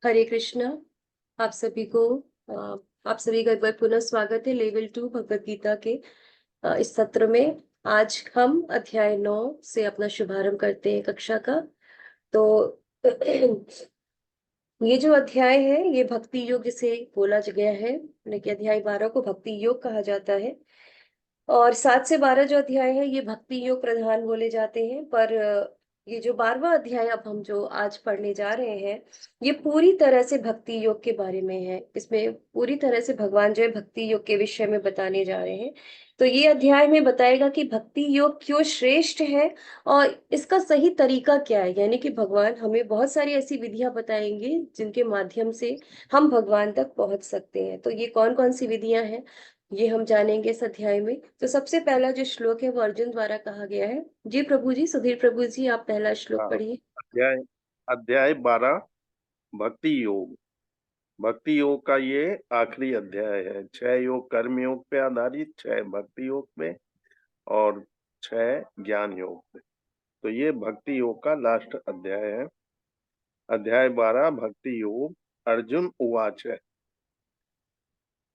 हरे कृष्णा। आप सभी को आप सभी का एक बार पुनः स्वागत है लेवल 2 भगवत गीता के इस सत्र में। आज हम अध्याय 9 से अपना शुभारंभ करते हैं कक्षा का। तो ये जो अध्याय है ये भक्ति योग जिसे बोला गया है, लेकिन अध्याय 12 को भक्ति योग कहा जाता है। और 7 से 12 जो अध्याय है ये भक्ति योग प्रधान बोले जाते हैं। पर ये जो 12वां अध्याय अब हम जो आज पढ़ने जा रहे हैं ये पूरी तरह से भक्ति योग के बारे में है। इसमें पूरी तरह से भगवान जो है भक्ति योग के विषय में बताने जा रहे हैं। तो ये अध्याय में बताएगा कि भक्ति योग क्यों श्रेष्ठ है और इसका सही तरीका क्या है। यानी कि भगवान हमें बहुत सारी ऐसी विधियां बताएंगे जिनके माध्यम से हम भगवान तक पहुंच सकते हैं। तो ये कौन कौन सी विधियां हैं ये हम जानेंगे इस अध्याय में। तो सबसे पहला जो श्लोक है वो अर्जुन द्वारा कहा गया है। जी प्रभु जी, सुधीर प्रभु जी, आप पहला श्लोक हाँ। पढ़िए। अध्याय अध्याय 12 भक्ति योग। भक्ति योग का ये आखिरी अध्याय है। 6 योग कर्म योग पे आधारित, 6 भक्ति योग पे और 6 ज्ञान योग पे। तो ये भक्ति योग का लास्ट अध्याय है। अध्याय 12 भक्ति योग। अर्जुन उवाच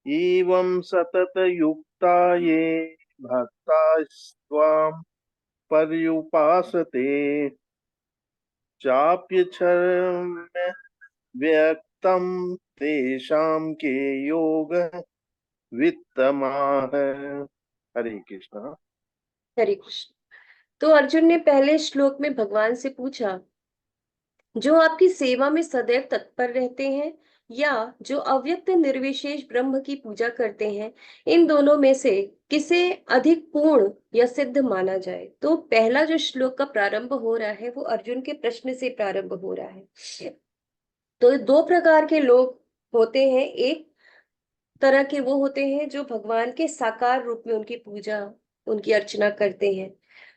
एवं सतत युक्ता ये भक्ता स्वाम पर्युपासते चाप्यक्षरं व्यक्तम तेषां के योग वित्तमाह। हरे कृष्णा। हरे कृष्ण। तो अर्जुन ने पहले श्लोक में भगवान से पूछा, जो आपकी सेवा में सदैव तत्पर रहते हैं या जो अव्यक्त निर्विशेष ब्रह्म की पूजा करते हैं, इन दोनों में से किसे अधिक पूर्ण या सिद्ध माना जाए। तो पहला जो श्लोक का प्रारंभ हो रहा है वो अर्जुन के प्रश्न से प्रारंभ हो रहा है। तो दो प्रकार के लोग होते हैं। एक तरह के वो होते हैं जो भगवान के साकार रूप में उनकी पूजा उनकी अर्चना करते हैं,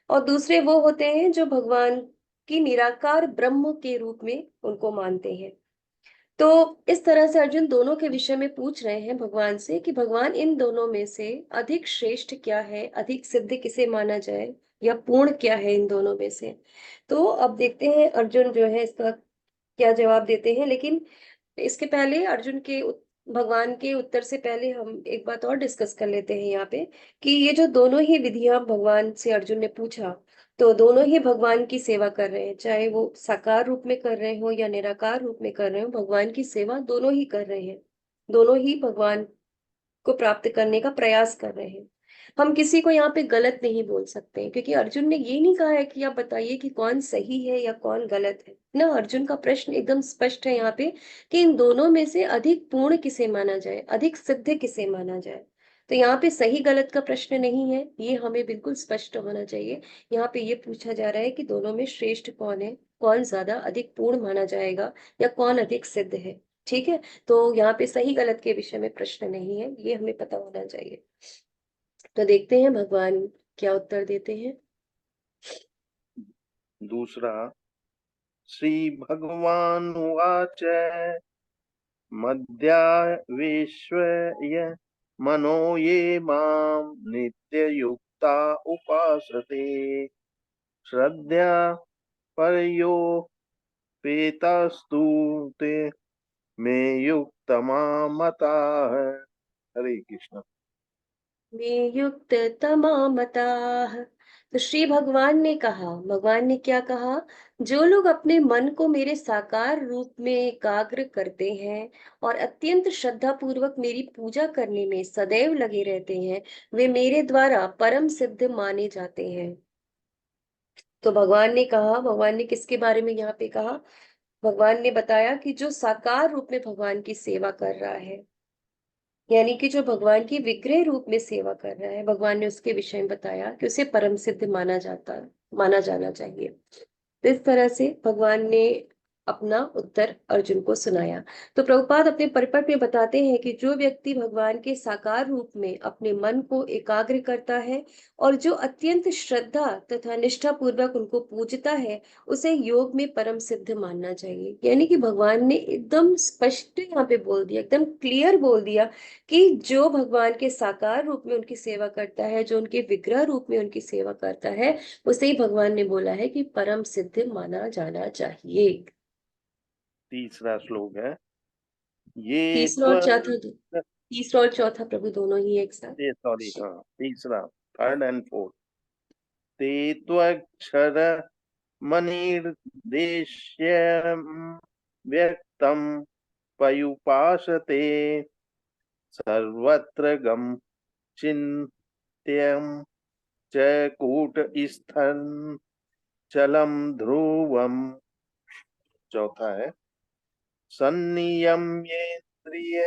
और दूसरे वो होते हैं जो भगवान की निराकार ब्रह्म के रूप में उनको मानते हैं। तो इस तरह से अर्जुन दोनों के विषय में पूछ रहे हैं भगवान से कि भगवान इन दोनों में से अधिक श्रेष्ठ क्या है, अधिक सिद्ध किसे माना जाए, या पूर्ण क्या है इन दोनों में से। तो अब देखते हैं अर्जुन जो है इसका क्या जवाब देते हैं। लेकिन इसके पहले अर्जुन के भगवान के उत्तर से पहले हम एक बात और डिस्कस कर लेते हैं यहाँ पे, कि ये जो दोनों ही विधियां भगवान से अर्जुन ने पूछा, तो दोनों ही भगवान की सेवा कर रहे हैं, चाहे वो साकार रूप में कर रहे हो या निराकार रूप में कर रहे हो, भगवान की सेवा दोनों ही कर रहे हैं। दोनों ही भगवान को प्राप्त करने का प्रयास कर रहे हैं। हम किसी को यहाँ पे गलत नहीं बोल सकते, क्योंकि अर्जुन ने ये नहीं कहा है कि आप बताइए कि कौन सही है या कौन गलत है ना। अर्जुन का प्रश्न एकदम स्पष्ट है यहाँ पे कि इन दोनों में से अधिक पूर्ण किसे माना जाए, अधिक सिद्ध किसे माना जाए। तो यहाँ पे सही गलत का प्रश्न नहीं है, ये हमें बिल्कुल स्पष्ट होना चाहिए। यहाँ पे ये पूछा जा रहा है कि दोनों में श्रेष्ठ कौन है, कौन ज्यादा अधिक पूर्ण माना जाएगा, या कौन अधिक सिद्ध है। ठीक है। तो यहाँ पे सही गलत के विषय में प्रश्न नहीं है, ये हमें पता होना चाहिए। तो देखते हैं भगवान क्या उत्तर देते हैं। दूसरा श्री भगवान उवाच मद्या विश्वय मनो ये मां नित्य युक्ता उपासते श्रद्धया परयो पेतास्तु ते मे युक्तमा मता है। हरे कृष्ण। में युक्त तमामताः। तो श्री भगवान ने क्या कहा, जो लोग अपने मन को मेरे साकार रूप में एकाग्र करते हैं और अत्यंत श्रद्धा पूर्वक मेरी पूजा करने में सदैव लगे रहते हैं, वे मेरे द्वारा परम सिद्ध माने जाते हैं। तो भगवान ने किसके बारे में यहाँ पे कहा, भगवान ने बताया कि जो साकार रूप में भगवान की सेवा कर रहा है, यानी कि जो भगवान की विग्रह रूप में सेवा कर रहा है, भगवान ने उसके विषय में बताया कि उसे परम सिद्ध माना जाना चाहिए। तो इस तरह से भगवान ने अपना उत्तर अर्जुन को सुनाया। तो प्रभुपाद अपने परिपट में बताते हैं कि जो व्यक्ति भगवान के साकार रूप में अपने मन को एकाग्र करता है और जो अत्यंत श्रद्धा तथा निष्ठा पूर्वक उनको पूजता है, उसे योग में परम सिद्ध मानना चाहिए। यानी कि भगवान ने एकदम स्पष्ट यहाँ पे बोल दिया, एकदम क्लियर बोल दिया कि जो भगवान के साकार रूप में उनकी सेवा करता है, जो उनके विग्रह रूप में उनकी सेवा करता है, उसे ही भगवान ने बोला है कि परम सिद्ध माना जाना चाहिए। तीसरा श्लोक है। ये तीसरा और चौथा तीसरा और चौथा प्रभु दोनों ही एक साथ। सॉरी, हाँ, तीसरा, थर्ड एंड फोर्थ। ते त्वक्षर मनिर्देश्यम् व्यक्तम् पयुपासते सर्वत्र गम चिन्त्यम् च कूटस्थं चलम ध्रुवम। चौथा है, सन्नियम्येन्द्रिय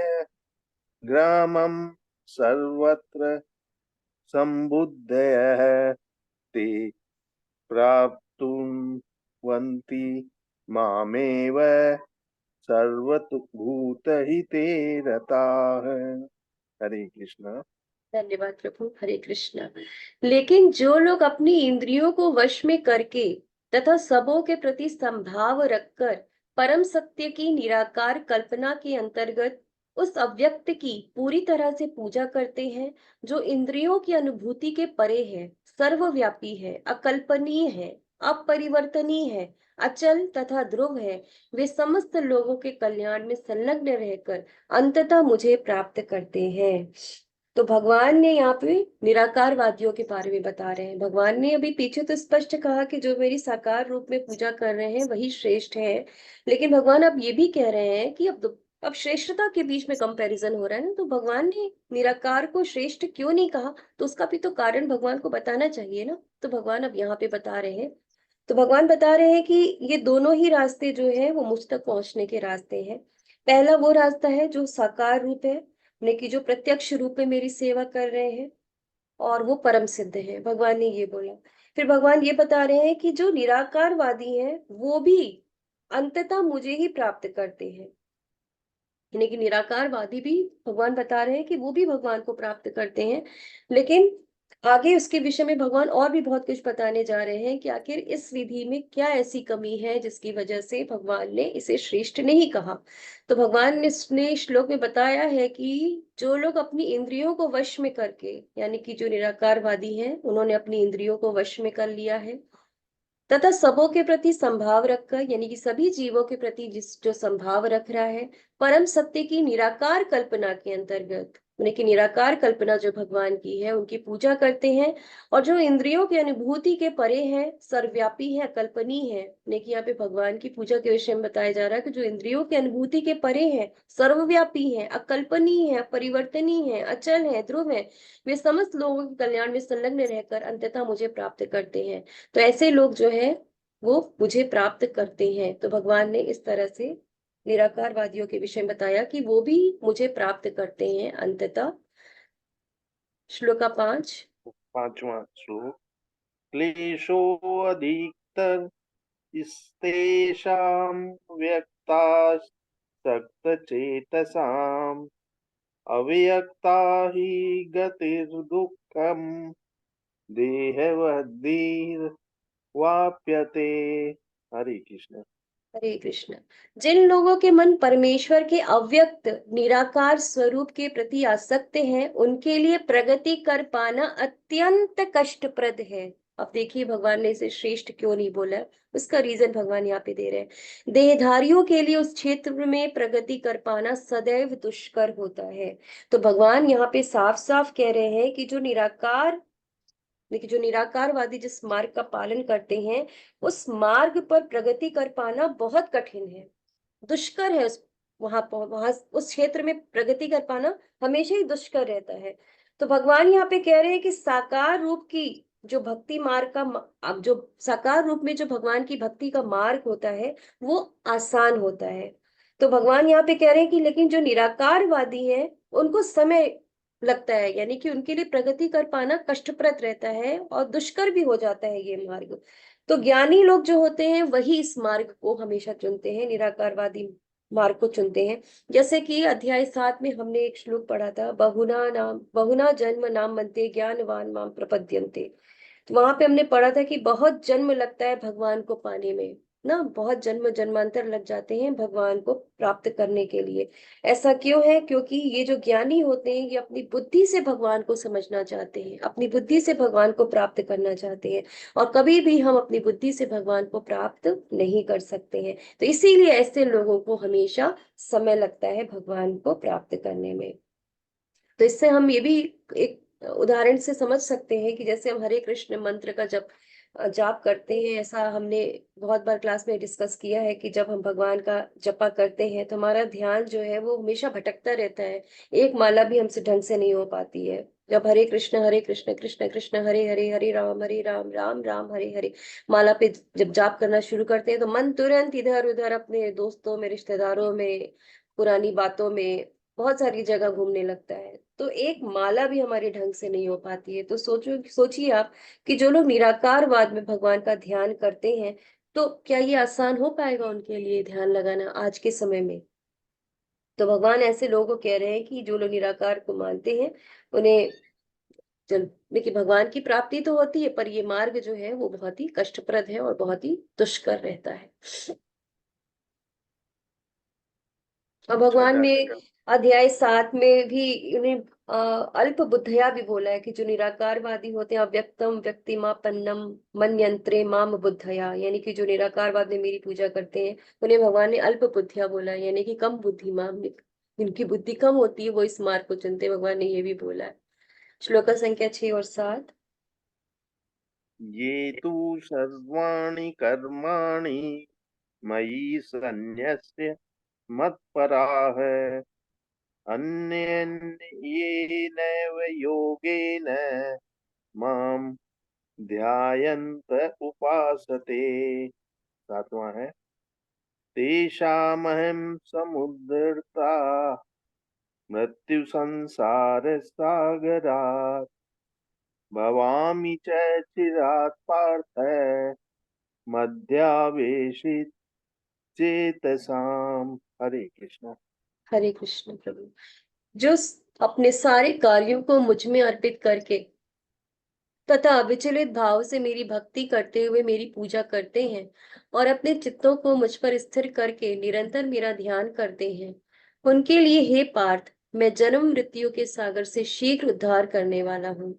ग्रामं सर्वत्र सम्बुद्धयः ते प्राप्नुवन्ति मामेव सर्वभूतहिते रताः। हरे कृष्णा। धन्यवाद प्रभु, हरे कृष्णा। लेकिन जो लोग अपनी इंद्रियों को वश में करके तथा सबों के प्रति संभाव रखकर परम सत्य की निराकार कल्पना के अंतर्गत उस अव्यक्त की पूरी तरह से पूजा करते हैं, जो इंद्रियों की अनुभूति के परे है, सर्वव्यापी है, अकल्पनीय है, अपरिवर्तनीय है, अचल तथा ध्रुव है, वे समस्त लोगों के कल्याण में संलग्न रहकर अंततः मुझे प्राप्त करते हैं। तो भगवान ने यहाँ पे निराकारवादियों के बारे में बता रहे हैं। भगवान ने अभी पीछे तो स्पष्ट कहा कि जो मेरी साकार रूप में पूजा कर रहे हैं वही श्रेष्ठ है, लेकिन भगवान अब ये भी कह रहे हैं कि अब श्रेष्ठता के बीच में कंपैरिजन हो रहा है ना, तो भगवान ने निराकार को श्रेष्ठ क्यों नहीं कहा, तो उसका भी तो कारण भगवान को बताना चाहिए ना। तो भगवान अब यहाँ पे बता रहे हैं। तो भगवान बता रहे हैं कि ये दोनों ही रास्ते जो है वो मुझ तक पहुंचने के रास्ते हैं। पहला वो रास्ता है जो साकार रूप है, यानी कि जो प्रत्यक्ष रूप में मेरी सेवा कर रहे हैं, और वो परम सिद्ध है, भगवान ने ये बोला। फिर भगवान ये बता रहे हैं कि जो निराकारवादी हैं वो भी अंततः मुझे ही प्राप्त करते हैं, यानी कि निराकारवादी भी भगवान बता रहे हैं कि वो भी भगवान को प्राप्त करते हैं। लेकिन आगे उसके विषय में भगवान और भी बहुत कुछ बताने जा रहे हैं कि आखिर इस विधि में क्या ऐसी कमी है जिसकी वजह से भगवान ने इसे श्रेष्ठ नहीं कहा। तो भगवान ने इसने श्लोक में बताया है कि जो लोग अपनी इंद्रियों को वश में करके, यानी कि जो निराकारवादी हैं, उन्होंने अपनी इंद्रियों को वश में कर लिया है तथा सबों के प्रति संभाव रखकर, यानी कि सभी जीवों के प्रति जिस जो संभाव रख रहा है, परम सत्य की निराकार कल्पना के अंतर्गत, यानी कि निराकार कल्पना जो भगवान की है उनकी पूजा करते हैं, और जो इंद्रियों की अनुभूति के परे है, सर्वव्यापी है, कल्पनीय है, यानी कि यहाँ पे भगवान की पूजा के विषय में बताया जा रहा है कि जो इंद्रियों की अनुभूति के परे है, सर्वव्यापी है, अकल्पनीय है, परिवर्तनीय है, अचल है, ध्रुव है, वे समस्त लोगों के कल्याण में संलग्न रहकर अंततः मुझे प्राप्त करते हैं। तो ऐसे लोग जो है वो मुझे प्राप्त करते हैं। तो भगवान ने इस तरह से निराकारवादियों के विषय में बताया कि वो भी मुझे प्राप्त करते हैं अंततः। श्लोका 5। पांचवा श्लोक। क्लेशोऽधिकतर स्तेषां व्यक्तासक्तचेतसाम् अव्यक्ता हि गतिर्दुःखम् देहवद्भिर्वाप्यते। हरे कृष्ण। हरे कृष्ण। जिन लोगों के मन परमेश्वर के अव्यक्त निराकार स्वरूप के प्रति आसक्त हैं, उनके लिए प्रगति कर पाना अत्यंत कष्टप्रद है। अब देखिए भगवान ने इसे श्रेष्ठ क्यों नहीं बोला, उसका रीजन भगवान यहाँ पे दे रहे हैं। देहधारियों के लिए उस क्षेत्र में प्रगति कर पाना सदैव दुष्कर होता है। तो भगवान यहाँ पे साफ साफ कह रहे हैं कि जो निराकार, लेकिन जो निराकारवादी जिस मार्ग का पालन करते हैं, उस मार्ग पर प्रगति कर पाना बहुत कठिन है, दुष्कर है। वहां उस क्षेत्र में प्रगति कर पाना हमेशा ही दुष्कर रहता है। तो भगवान यहाँ पे कह रहे हैं कि साकार रूप की जो भक्ति मार्ग का अब जो साकार रूप में जो भगवान की भक्ति का मार्ग होता है वो आसान होता है। तो भगवान यहाँ पे कह रहे हैं कि लेकिन जो निराकारवादी है उनको समय लगता है, यानी कि उनके लिए प्रगति कर पाना कष्टप्रद रहता है और दुष्कर भी हो जाता है ये मार्ग। तो ज्ञानी लोग जो होते हैं वही इस मार्ग को हमेशा चुनते हैं, निराकारवादी मार्ग को चुनते हैं। जैसे कि अध्याय 7 में हमने एक श्लोक पढ़ा था, बहुना जन्म नाम मन्ते ज्ञानवान माम प्रपद्यन्ते। तो वहां पे हमने पढ़ा था कि बहुत जन्म लगता है भगवान को पाने में, ना बहुत जन्म जन्मांतर लग जाते हैं भगवान को प्राप्त करने के लिए। ऐसा क्यों है? क्योंकि ये जो ज्ञानी होते हैं ये अपनी बुद्धि से भगवान को समझना चाहते हैं, अपनी बुद्धि से भगवान को प्राप्त करना चाहते हैं, और कभी भी हम अपनी बुद्धि से भगवान को प्राप्त नहीं कर सकते हैं। तो इसीलिए ऐसे लोगों को हमेशा समय लगता है भगवान को प्राप्त करने में। तो इससे हम ये भी एक उदाहरण से समझ सकते हैं कि जैसे हम हरे कृष्ण मंत्र का जब जाप करते हैं, ऐसा हमने बहुत बार क्लास में डिस्कस किया है कि जब हम भगवान का जपा करते हैं तो हमारा ध्यान जो है वो हमेशा भटकता रहता है, एक माला भी हमसे ढंग से नहीं हो पाती है। जब हरे कृष्ण कृष्ण कृष्ण हरे हरे, हरे राम राम राम हरे हरे माला पे जब जाप करना शुरू करते हैं तो मन तुरंत इधर उधर अपने दोस्तों में, रिश्तेदारों में, पुरानी बातों में, बहुत सारी जगह घूमने लगता है। तो एक माला भी हमारी ढंग से नहीं हो पाती है। तो सोचिए आप कि जो लोग निराकारवाद में भगवान का ध्यान करते हैं, तो क्या ये आसान हो पाएगा उनके लिए ध्यान लगाना आज के समय में? तो भगवान ऐसे लोगों को कह रहे हैं कि जो लोग निराकार को मानते हैं उन्हें चल देखिए, भगवान की प्राप्ति तो होती है पर ये मार्ग जो है वो बहुत ही कष्टप्रद है और बहुत ही दुष्कर रहता है। और अच्छा भगवान ने चाचा। अध्याय 7 में भी उन्हें अल्प बुद्धया भी बोला है कि जो निराकारवादी होते हैं, अव्यक्तम व्यक्तिमापन्नम मन्यंत्रे माम बुद्धया, यानी कि जो निराकारवाद में मेरी पूजा करते हैं उन्हें भगवान ने अल्प बुद्धिया बोला है, यानी कि कम बुद्धिमान, जिनकी बुद्धि कम होती है वो इस मार्ग को चुनते हैं, भगवान ने ये भी बोला है। श्लोक संख्या 6 और 7। ये तु सर्वाणि कर्माणि मयि सन्न्यस्य मत्पराः अन्येनैव योगेन माम ध्यायन्त उपासते। सातवां है, तेषामहं समुद्धर्ता मृत्यु संसार सागरात् भवामि च चिरात् पार्थ मध्यावेशित चेतसाम। हरे कृष्ण। हरे कृष्ण प्रभु। जो अपने सारे कार्यों को मुझ में अर्पित करके तथा अविचलित भाव से मेरी भक्ति करते हुए मेरी पूजा करते हैं और अपने चित्तों को मुझ पर स्थिर करके निरंतर मेरा ध्यान करते हैं, उनके लिए हे पार्थ, मैं जन्म मृत्यु के सागर से शीघ्र उद्धार करने वाला हूँ।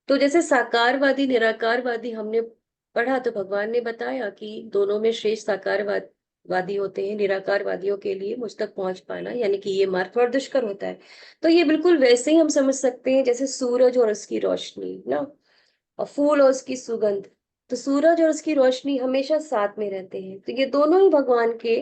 तो जैसे साकारवादी निराकारवादी हमने पढ़ा, तो भगवान ने बताया कि दोनों में श्रेष्ठ साकारवादी होते हैं। निराकारवादियों के लिए मुझ तक पहुंच पाना यानी कि ये मार्ग थोड़ा दुष्कर होता है। तो ये बिल्कुल वैसे ही हम समझ सकते हैं जैसे सूरज और उसकी रोशनी ना, और फूल और उसकी सुगंध। तो सूरज और उसकी रोशनी हमेशा साथ में रहते हैं, तो ये दोनों ही भगवान के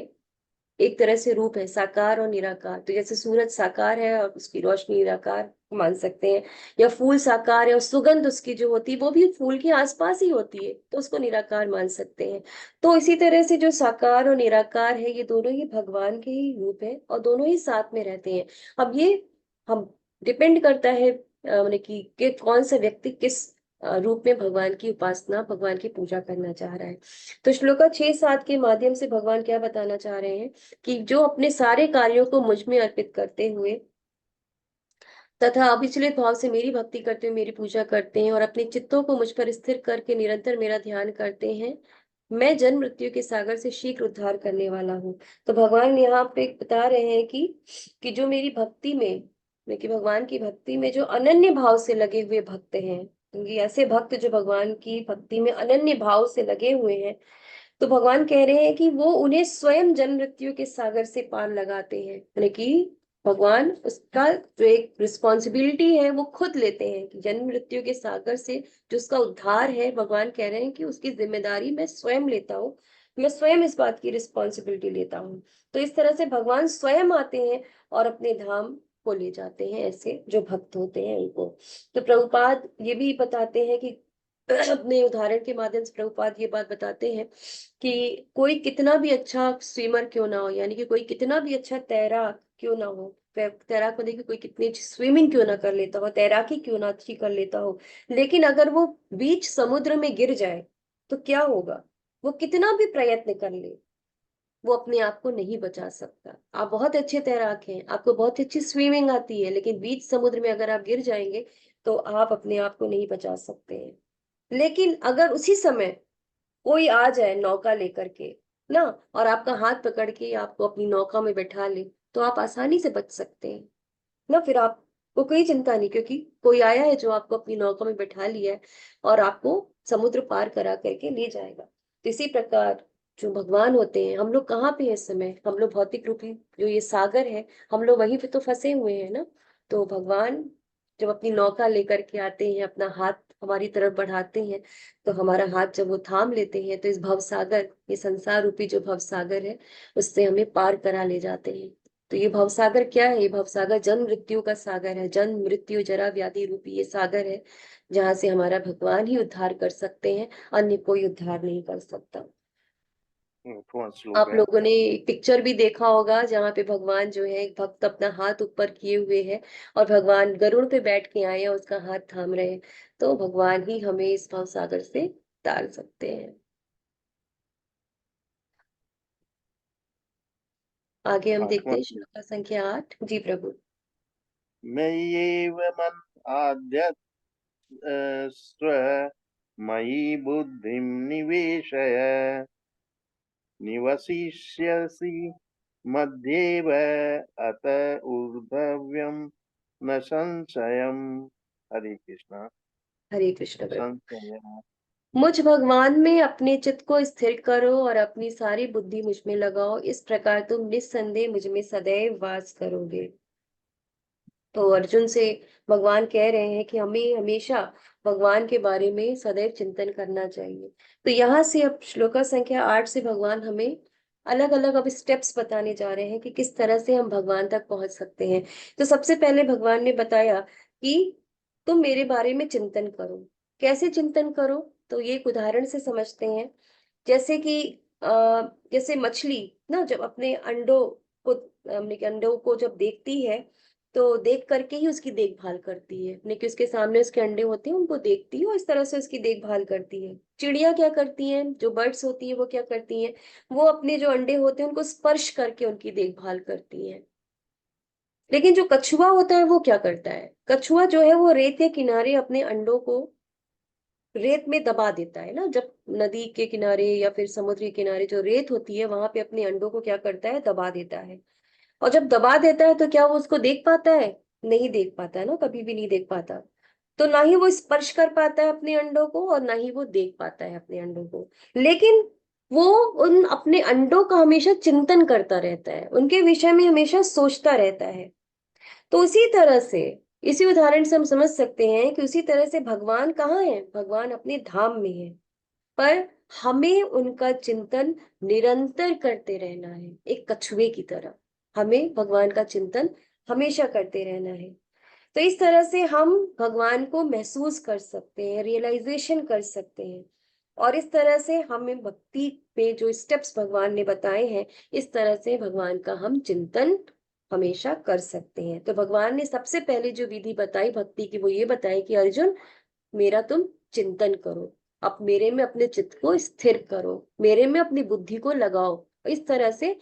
एक तरह से रूप है, साकार और निराकार। तो जैसे सूरज साकार है और उसकी रोशनी निराकार मान सकते हैं, या फूल साकार है और सुगंध उसकी जो होती है वो भी फूल के आसपास ही होती है, तो उसको निराकार मान सकते हैं। तो इसी तरह से जो साकार और निराकार है ये दोनों ही भगवान के ही रूप है और दोनों ही साथ में रहते हैं। अब ये हम डिपेंड करता है माने कि कौन सा व्यक्ति किस रूप में भगवान की उपासना, भगवान की पूजा करना चाह रहा है। तो श्लोक 6-7 के माध्यम से भगवान क्या बताना चाह रहे हैं कि जो अपने सारे कार्यों को मुझ में अर्पित करते हुए तथा अविचलित भाव से मेरी भक्ति करते हुए मेरी पूजा करते हैं और अपने चित्तों को मुझ पर स्थिर करके निरंतर मेरा ध्यान करते हैं, मैं जन्म मृत्यु के सागर से शीघ्र उद्धार करने वाला हूँ। तो भगवान यहाँ पे बता रहे हैं कि जो मेरी भक्ति में कि भगवान की भक्ति में जो अनन्य भाव से लगे हुए भक्त हैं, क्योंकि ऐसे भक्त जो भगवान की भक्ति में अनन्य भाव से लगे हुए हैं, तो भगवान कह रहे हैं कि वो उन्हें स्वयं जन्म मृत्यु के सागर से पार लगाते हैं, यानी कि भगवान उसका जो एक रिस्पॉन्सिबिलिटी है वो खुद लेते हैं कि जन्म मृत्यु के सागर से जो उसका उद्धार है, भगवान कह रहे हैं कि उसकी जिम्मेदारी मैं स्वयं लेता हूँ, मैं स्वयं इस बात की रिस्पॉन्सिबिलिटी लेता हूँ। तो इस तरह से भगवान स्वयं आते हैं और अपने धाम को ले जाते हैं ऐसे जो भक्त होते हैं उनको। तो प्रभुपाद ये भी बताते हैं कि अपने उदाहरण के माध्यम से प्रभुपाद ये बात बताते हैं कि कोई कितना भी अच्छा स्विमर क्यों ना हो, यानी कि कोई कितना भी अच्छा तैराक क्यों ना हो, तैराक मतलब कि कोई कितनी अच्छी स्विमिंग क्यों ना कर लेता हो, तैराकी क्यों ना अच्छी कर लेता हो, लेकिन अगर वो बीच समुद्र में गिर जाए तो क्या होगा? वो कितना भी प्रयत्न कर ले, वो अपने आप को नहीं बचा सकता। आप बहुत अच्छे तैराक हैं, आपको बहुत अच्छी स्विमिंग आती है, लेकिन बीच समुद्र में अगर आप गिर जाएंगे तो आप अपने आप को नहीं बचा सकते हैं। लेकिन अगर उसी समय कोई आ जाए नौका लेकर के ना, और आपका हाथ पकड़ के आपको अपनी नौका में बैठा ले, तो आप आसानी से बच सकते हैं ना। फिर आपको कोई चिंता नहीं, क्योंकि कोई आया है जो आपको अपनी नौका में बैठा लिया है और आपको समुद्र पार करा करके ले जाएगा। तो इसी प्रकार जो भगवान होते हैं, हम लोग कहाँ पे हैं इस समय, हम लोग भौतिक रूपी जो ये सागर है, हम लोग वहीं पे तो फंसे हुए हैं ना। तो भगवान जब अपनी नौका लेकर के आते हैं, अपना हाथ हमारी तरफ बढ़ाते हैं, तो हमारा हाथ जब वो थाम लेते हैं, तो इस भव सागर, ये संसार रूपी जो भव सागर है, उससे हमें पार करा ले जाते हैं। तो ये भवसागर क्या है? ये भवसागर जन्म मृत्यु का सागर है, जन्म मृत्यु जरा व्याधि रूपी ये सागर है, जहां से हमारा भगवान ही उद्धार कर सकते हैं, अन्य कोई उद्धार नहीं कर सकता। 8वां श्लोक आप है। लोगों ने एक पिक्चर भी देखा होगा जहाँ पे भगवान जो है, एक भक्त अपना हाथ ऊपर किए हुए है और भगवान गरुड़ पे बैठ के आए हैं, उसका हाथ थाम रहे हैं। तो भगवान ही हमें इस भवसागर से तार सकते हैं। आगे हम देखते 8वां हैं श्लोक। श्लोक संख्या 8। जी प्रभु। मय्येव मन आद्यत् स्व मयि बुद्धिं निवेशय निवसिष्यसि मध्येव अत ऊर्ध्वव्यं न संशयम्। हरे कृष्णा। हरे कृष्ण प्रभु। संशय। मुझ भगवान में अपने चित्त को स्थिर करो और अपनी सारी बुद्धि मुझ में लगाओ, इस प्रकार तुम निस्संदेह मुझ में सदैव वास करोगे। तो अर्जुन से भगवान कह रहे हैं कि हमें हमेशा भगवान के बारे में सदैव चिंतन करना चाहिए। तो यहाँ से अब श्लोका संख्या 8 से भगवान हमें अलग अलग अब स्टेप्स बताने जा रहे हैं कि किस तरह से हम भगवान तक पहुंच सकते हैं। तो सबसे पहले भगवान ने बताया कि तुम मेरे बारे में चिंतन करो। कैसे चिंतन करो? तो ये एक उदाहरण से समझते हैं। जैसे कि जैसे मछली ना, जब अपने अंडों को, अपने के अंडों को जब देखती है, तो देख करके ही उसकी देखभाल करती है। अपने कि उसके सामने उसके अंडे होते हैं, उनको देखती है और इस तरह से उसकी देखभाल करती है। चिड़िया क्या करती हैं, जो बर्ड्स होती है वो क्या करती हैं, वो अपने जो अंडे होते हैं उनको स्पर्श करके उनकी देखभाल करती हैं। लेकिन जो कछुआ होता है वो क्या करता है? कछुआ जो है वो रेत के किनारे अपने अंडों को रेत में दबा देता है ना। जब नदी के किनारे या फिर समुद्र के किनारे जो रेत होती है, वहां पे अपने अंडों को क्या करता है? दबा देता है। और जब दबा देता है तो क्या वो उसको देख पाता है? नहीं देख पाता है ना, कभी भी नहीं देख पाता। तो ना ही वो स्पर्श कर पाता है अपने अंडों को और ना ही वो देख पाता है अपने अंडों को। लेकिन वो उन अपने अंडों का हमेशा चिंतन करता रहता है, उनके विषय में हमेशा सोचता रहता है। तो उसी तरह से, इसी उदाहरण से हम समझ सकते हैं कि उसी तरह से भगवान कहाँ है? भगवान अपने धाम में है। पर हमें उनका चिंतन निरंतर करते रहना है, एक कछुए की तरह। हमें भगवान का चिंतन हमेशा करते रहना है। तो इस तरह से हम भगवान को महसूस कर सकते हैं, रियलाइजेशन कर सकते हैं। और इस तरह से हमें भक्ति पे जो स्टेप्स भगवान ने बताए हैं, इस तरह से भगवान का हम चिंतन हमेशा कर सकते हैं। तो भगवान ने सबसे पहले जो विधि बताई भक्ति की, वो ये बताई कि अर्जुन, मेरा तुम चिंतन करो, अब मेरे में अपने चित्त को स्थिर करो, मेरे में अपनी बुद्धि को लगाओ। इस तरह से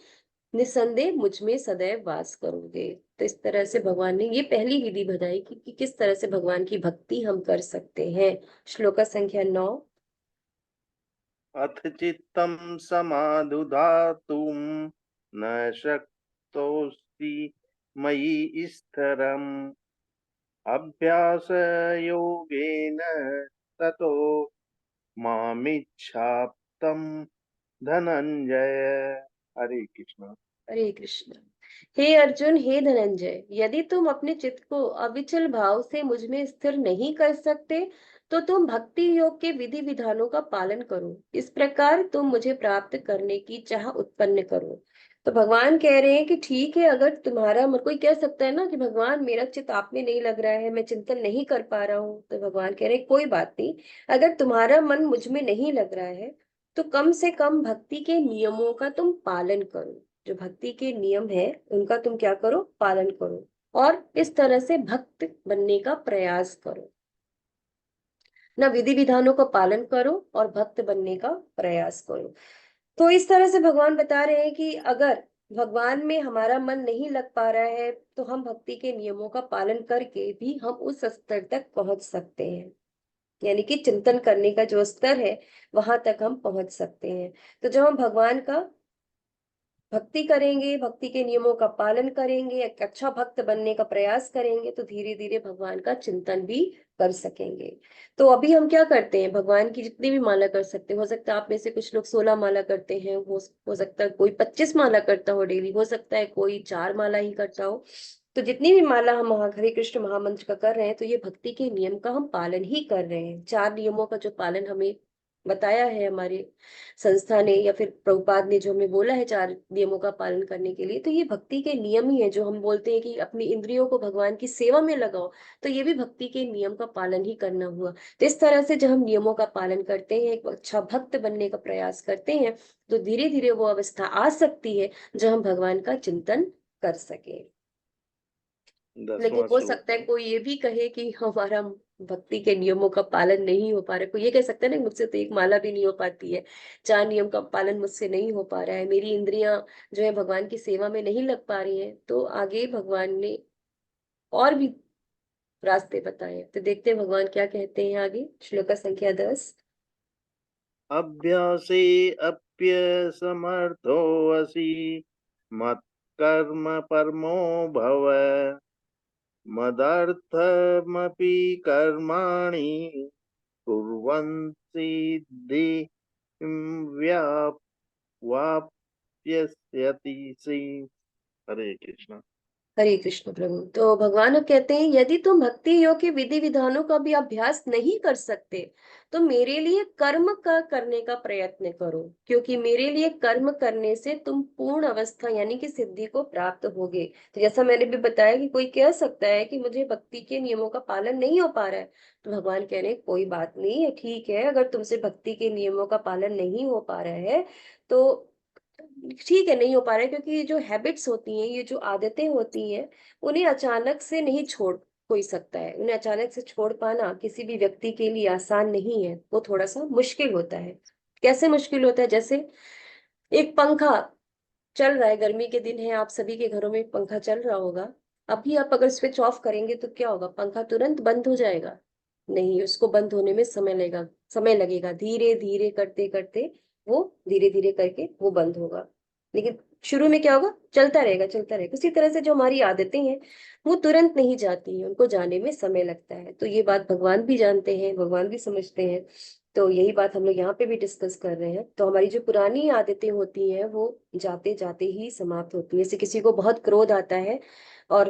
निस्संदेह मुझ में सदैव वास करोगे। तो इस तरह से भगवान ने ये पहली विधि बताई कि किस तरह से भगवान की भक्ति हम कर सकते हैं। श्लोका संख्या 9। अथ चित्तं समाधुधातुं न शक्तोऽस्ति मयि स्थिरम् अभ्यासयोगेन ततो मामिच्छाप्तं धनंजय। हरे कृष्ण। हरे कृष्ण। हे अर्जुन, हे धनंजय, यदि तुम अपने चित्त को अविचल भाव से मुझ में स्थिर नहीं कर सकते, तो तुम भक्ति योग के विधि विधानों का पालन करो। इस प्रकार तुम मुझे प्राप्त करने की चाह उत्पन्न करो। तो भगवान कह रहे हैं कि ठीक है, अगर तुम्हारा मन, कोई कह सकता है ना कि भगवान मेरा चित्त आप में नहीं लग रहा है, मैं चिंतन नहीं कर पा रहा हूँ, तो भगवान कह रहे हैं कोई बात नहीं। अगर तुम्हारा मन मुझ में नहीं लग रहा है, तो कम से कम भक्ति के नियमों का तुम पालन करो। जो भक्ति के नियम है उनका तुम क्या करो? पालन करो। और इस तरह से भक्त बनने का प्रयास करो ना, विधि विधानों का पालन करो और भक्त बनने का प्रयास करो। तो इस तरह से भगवान बता रहे हैं कि अगर भगवान में हमारा मन नहीं लग पा रहा है, तो हम भक्ति के नियमों का पालन करके भी हम उस स्तर तक पहुंच सकते हैं। यानी कि चिंतन करने का जो स्तर है वहां तक हम पहुंच सकते हैं। तो जब हम भगवान का भक्ति करेंगे, भक्ति के नियमों का पालन करेंगे, एक अच्छा भक्त बनने का प्रयास करेंगे, तो धीरे धीरे भगवान का चिंतन भी कर सकेंगे। तो अभी हम क्या करते हैं, भगवान की जितनी भी माला कर सकते हैं, हो सकता है आप में से कुछ लोग 16 माला करते हैं, हो सकता है कोई 25 माला करता हो डेली, हो सकता है कोई 4 माला ही करता हो। तो जितनी भी माला हम हरे कृष्ण महामंत्र का कर रहे हैं, तो ये भक्ति के नियम का हम पालन ही कर रहे हैं। 4 नियमों का जो पालन हमें बताया है हमारे संस्था ने, या फिर प्रभुपाद ने जो हमें बोला है 4 नियमों का पालन करने के लिए, तो ये भक्ति के नियम ही है। जो हम बोलते हैं कि अपनी इंद्रियों को भगवान की सेवा में लगाओ, तो ये भी भक्ति के नियम का पालन ही करना हुआ। तो इस तरह से जब हम नियमों का पालन करते हैं, एक अच्छा भक्त बनने का प्रयास करते हैं, तो धीरे धीरे वो अवस्था आ सकती है जब हम भगवान का चिंतन कर सके। लेकिन 10वां हो श्लोक सकता है है। कोई ये भी कहे कि हमारा भक्ति के नियमों का पालन नहीं हो पा रहा है। कोई ये कह सकता है ना, मुझसे तो एक माला भी नहीं हो पाती है, 4 नियम का पालन मुझसे नहीं हो पा रहा है, मेरी इंद्रियां जो है भगवान की सेवा में नहीं लग पा रही हैं। तो आगे भगवान ने और भी रास्ते बताए हैं। तो देखते हैं भगवान क्या कहते हैं आगे, श्लोक संख्या 10। अभ्यासे अप्यसमर्थोऽसि मत्कर्म परमो भव मदर्थमपि कर्माणि कुर्वन् सिद्धिं वाप्यस्यसि। हरे कृष्ण। हरे कृष्ण प्रभु। तो भगवान अब कहते हैं, यदि तुम भक्ति योग के विधि विधानों का भी अभ्यास नहीं कर सकते, तो मेरे लिए कर्म का करने का प्रयत्न करो, क्योंकि मेरे लिए कर्म करने से तुम पूर्ण अवस्था यानी कि सिद्धि को प्राप्त होगे। तो जैसा मैंने भी बताया कि कोई कह सकता है कि मुझे भक्ति के नियमों का पालन नहीं हो पा रहा है, तो भगवान कह रहे हैं कोई बात नहीं है, ठीक है, अगर तुमसे भक्ति के नियमों का पालन नहीं हो पा रहा है तो ठीक है, नहीं हो पा रहा है, क्योंकि ये जो हैबिट्स होती हैं, ये जो आदतें होती हैं, उन्हें अचानक से नहीं छोड़ कोई सकता है। उन्हें अचानक से छोड़ पाना किसी भी व्यक्ति के लिए आसान नहीं है, वो थोड़ा सा मुश्किल होता है। कैसे मुश्किल होता है, जैसे एक पंखा चल रहा है, गर्मी के दिन है, आप सभी के घरों में पंखा चल रहा होगा। अभी आप अगर स्विच ऑफ करेंगे तो क्या होगा, पंखा तुरंत बंद हो जाएगा? नहीं, उसको बंद होने में समय लगेगा, धीरे धीरे करते करते वो धीरे धीरे करके वो बंद होगा। लेकिन शुरू में क्या होगा, चलता रहेगा चलता रहेगा। उसी तरह से जो हमारी आदतें हैं, वो तुरंत नहीं जाती हैं, उनको जाने में समय लगता है। तो ये बात भगवान भी जानते हैं, भगवान भी समझते हैं। तो यही बात हम लोग यहाँ पे भी डिस्कस कर रहे हैं। तो हमारी जो पुरानी आदतें होती हैं, वो जाते जाते ही समाप्त होती है। जैसे किसी को बहुत क्रोध आता है, और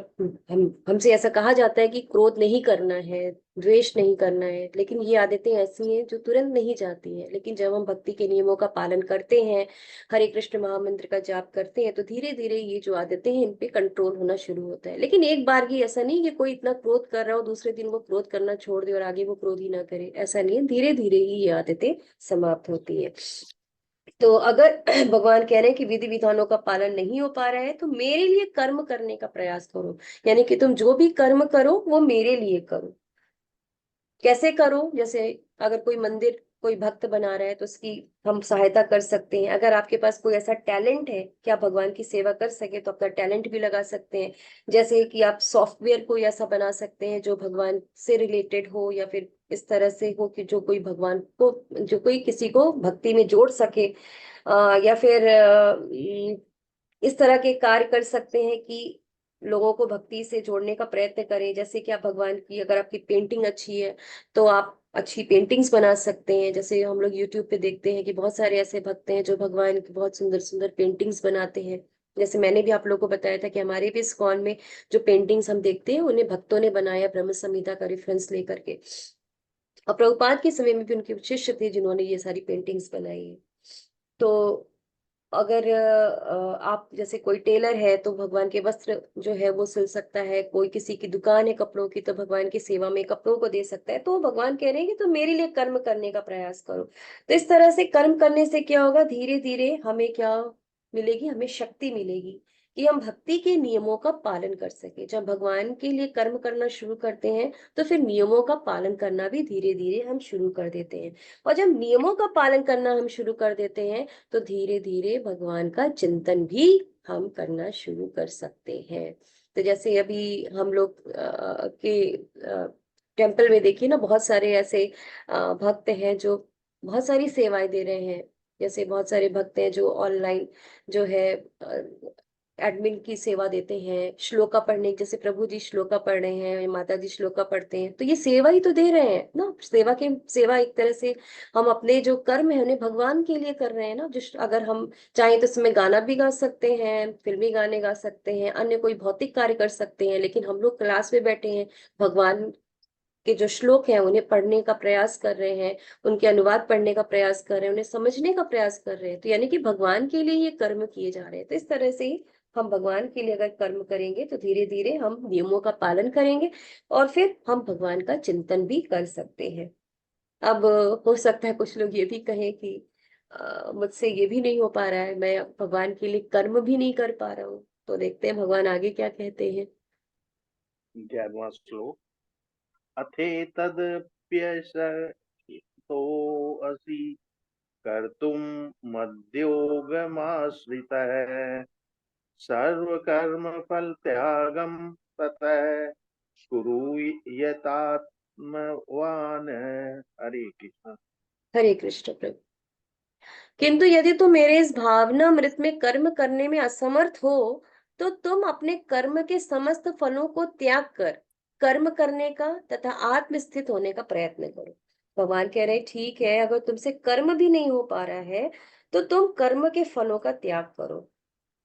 हमसे ऐसा कहा जाता है कि क्रोध नहीं करना है, द्वेष नहीं करना है, लेकिन ये आदतें ऐसी हैं जो तुरंत नहीं जाती हैं। लेकिन जब हम भक्ति के नियमों का पालन करते हैं, हरे कृष्ण महामंत्र का जाप करते हैं, तो धीरे धीरे ये जो आदतें हैं, इन पे कंट्रोल होना शुरू होता है। लेकिन एक बार ही ऐसा नहीं कि कोई इतना क्रोध कर रहा हो, दूसरे दिन वो क्रोध करना छोड़ दे और आगे वो क्रोध ही ना करे, ऐसा नहीं है। धीरे धीरे ही ये आदतें समाप्त होती है। तो अगर भगवान कह रहे हैं कि विधि विधानों का पालन नहीं हो पा रहा है, तो मेरे लिए कर्म करने का प्रयास करो। यानी कि तुम जो भी कर्म करो वो मेरे लिए करो। कैसे करो, जैसे अगर कोई मंदिर कोई भक्त बना रहा है, तो उसकी हम सहायता कर सकते हैं। अगर आपके पास कोई ऐसा टैलेंट है कि आप भगवान की सेवा कर सके, तो अपना टैलेंट भी लगा सकते हैं। जैसे कि आप सॉफ्टवेयर कोई ऐसा बना सकते हैं जो भगवान से रिलेटेड हो, या फिर इस तरह से हो कि जो कोई भगवान को, जो कोई किसी को भक्ति में जोड़ सके। या फिर इस तरह के कार्य कर सकते हैं कि लोगों को भक्ति से जोड़ने का प्रयत्न करें। जैसे कि आप भगवान की, अगर आपकी पेंटिंग अच्छी है, तो आप अच्छी पेंटिंग्स बना सकते हैं। जैसे हम लोग यूट्यूब पे देखते हैं कि बहुत सारे ऐसे भक्त हैं जो भगवान की बहुत सुंदर सुंदर पेंटिंग्स बनाते हैं। जैसे मैंने भी आप लोगों को बताया था कि हमारे भी इस्कॉन में जो पेंटिंग्स हम देखते हैं, उन्हें भक्तों ने बनाया, ब्रह्म संहिता का रेफरेंस लेकर के। और प्रभुपाद के समय में भी उनके शिष्य थे जिन्होंने ये सारी पेंटिंग्स बनाई है। तो अगर आप जैसे कोई टेलर है, तो भगवान के वस्त्र जो है वो सिल सकता है। कोई किसी की दुकान है कपड़ों की, तो भगवान की सेवा में कपड़ों को दे सकता है। तो भगवान कह रहे हैं कि तुम मेरे लिए कर्म करने का प्रयास करो। तो इस तरह से कर्म करने से क्या होगा, धीरे धीरे हमें क्या मिलेगी, हमें शक्ति मिलेगी कि हम भक्ति के नियमों का पालन कर सके। जब भगवान के लिए कर्म करना शुरू करते हैं, तो फिर नियमों का पालन करना भी धीरे धीरे हम शुरू कर देते हैं। और जब नियमों का पालन करना हम शुरू कर देते हैं, तो धीरे धीरे भगवान का चिंतन भी हम करना शुरू कर सकते हैं। तो जैसे अभी हम लोग के टेम्पल में देखिए ना, बहुत सारे ऐसे भक्त हैं जो बहुत सारी सेवाएं दे रहे हैं। जैसे बहुत सारे भक्त हैं जो ऑनलाइन जो है एडमिन की सेवा देते हैं, श्लोका पढ़ने, जैसे प्रभु जी श्लोका पढ़ रहे हैं, माता जी श्लोका पढ़ते हैं, तो ये सेवा ही तो दे रहे हैं ना। सेवा एक तरह से हम अपने जो कर्म है उन्हें भगवान के लिए कर रहे हैं ना। जिस अगर हम चाहें तो इसमें गाना भी गा सकते हैं, फिल्मी गाने गा सकते हैं, अन्य कोई भौतिक कार्य कर सकते हैं, लेकिन हम लोग क्लास में बैठे हैं, भगवान के जो श्लोक हैं उन्हें पढ़ने का प्रयास कर रहे हैं, उनके अनुवाद पढ़ने का प्रयास कर रहे हैं, उन्हें समझने का प्रयास कर रहे हैं, तो यानी कि भगवान के लिए ये कर्म किए जा रहे हैं। तो इस तरह से ही हम भगवान के लिए अगर कर्म करेंगे तो धीरे धीरे हम नियमों का पालन करेंगे और फिर हम भगवान का चिंतन भी कर सकते हैं। अब हो सकता है कुछ लोग ये भी कहें कि मुझसे ये भी नहीं हो पा रहा है, मैं भगवान के लिए कर्म भी नहीं कर पा रहा हूँ। तो देखते हैं भगवान आगे क्या कहते हैं। 11वां श्लोक। अथेतदप्यशक्तोऽसि कर्तुं मद्योगमाश्रितः सर्वकर्मफलत्यागं ततः कुरु यतात्मवान्। हरे कृष्ण। हरे कृष्ण प्रभु। किंतु यदि तुम मेरे इस भावना मृत में कर्म करने में असमर्थ हो, तो तुम अपने कर्म के समस्त फलों को त्याग कर कर्म करने का तथा आत्मस्थित होने का प्रयत्न करो। भगवान कह रहे ठीक है, अगर तुमसे कर्म भी नहीं हो पा रहा है तो तुम कर्म के फलों का त्याग करो।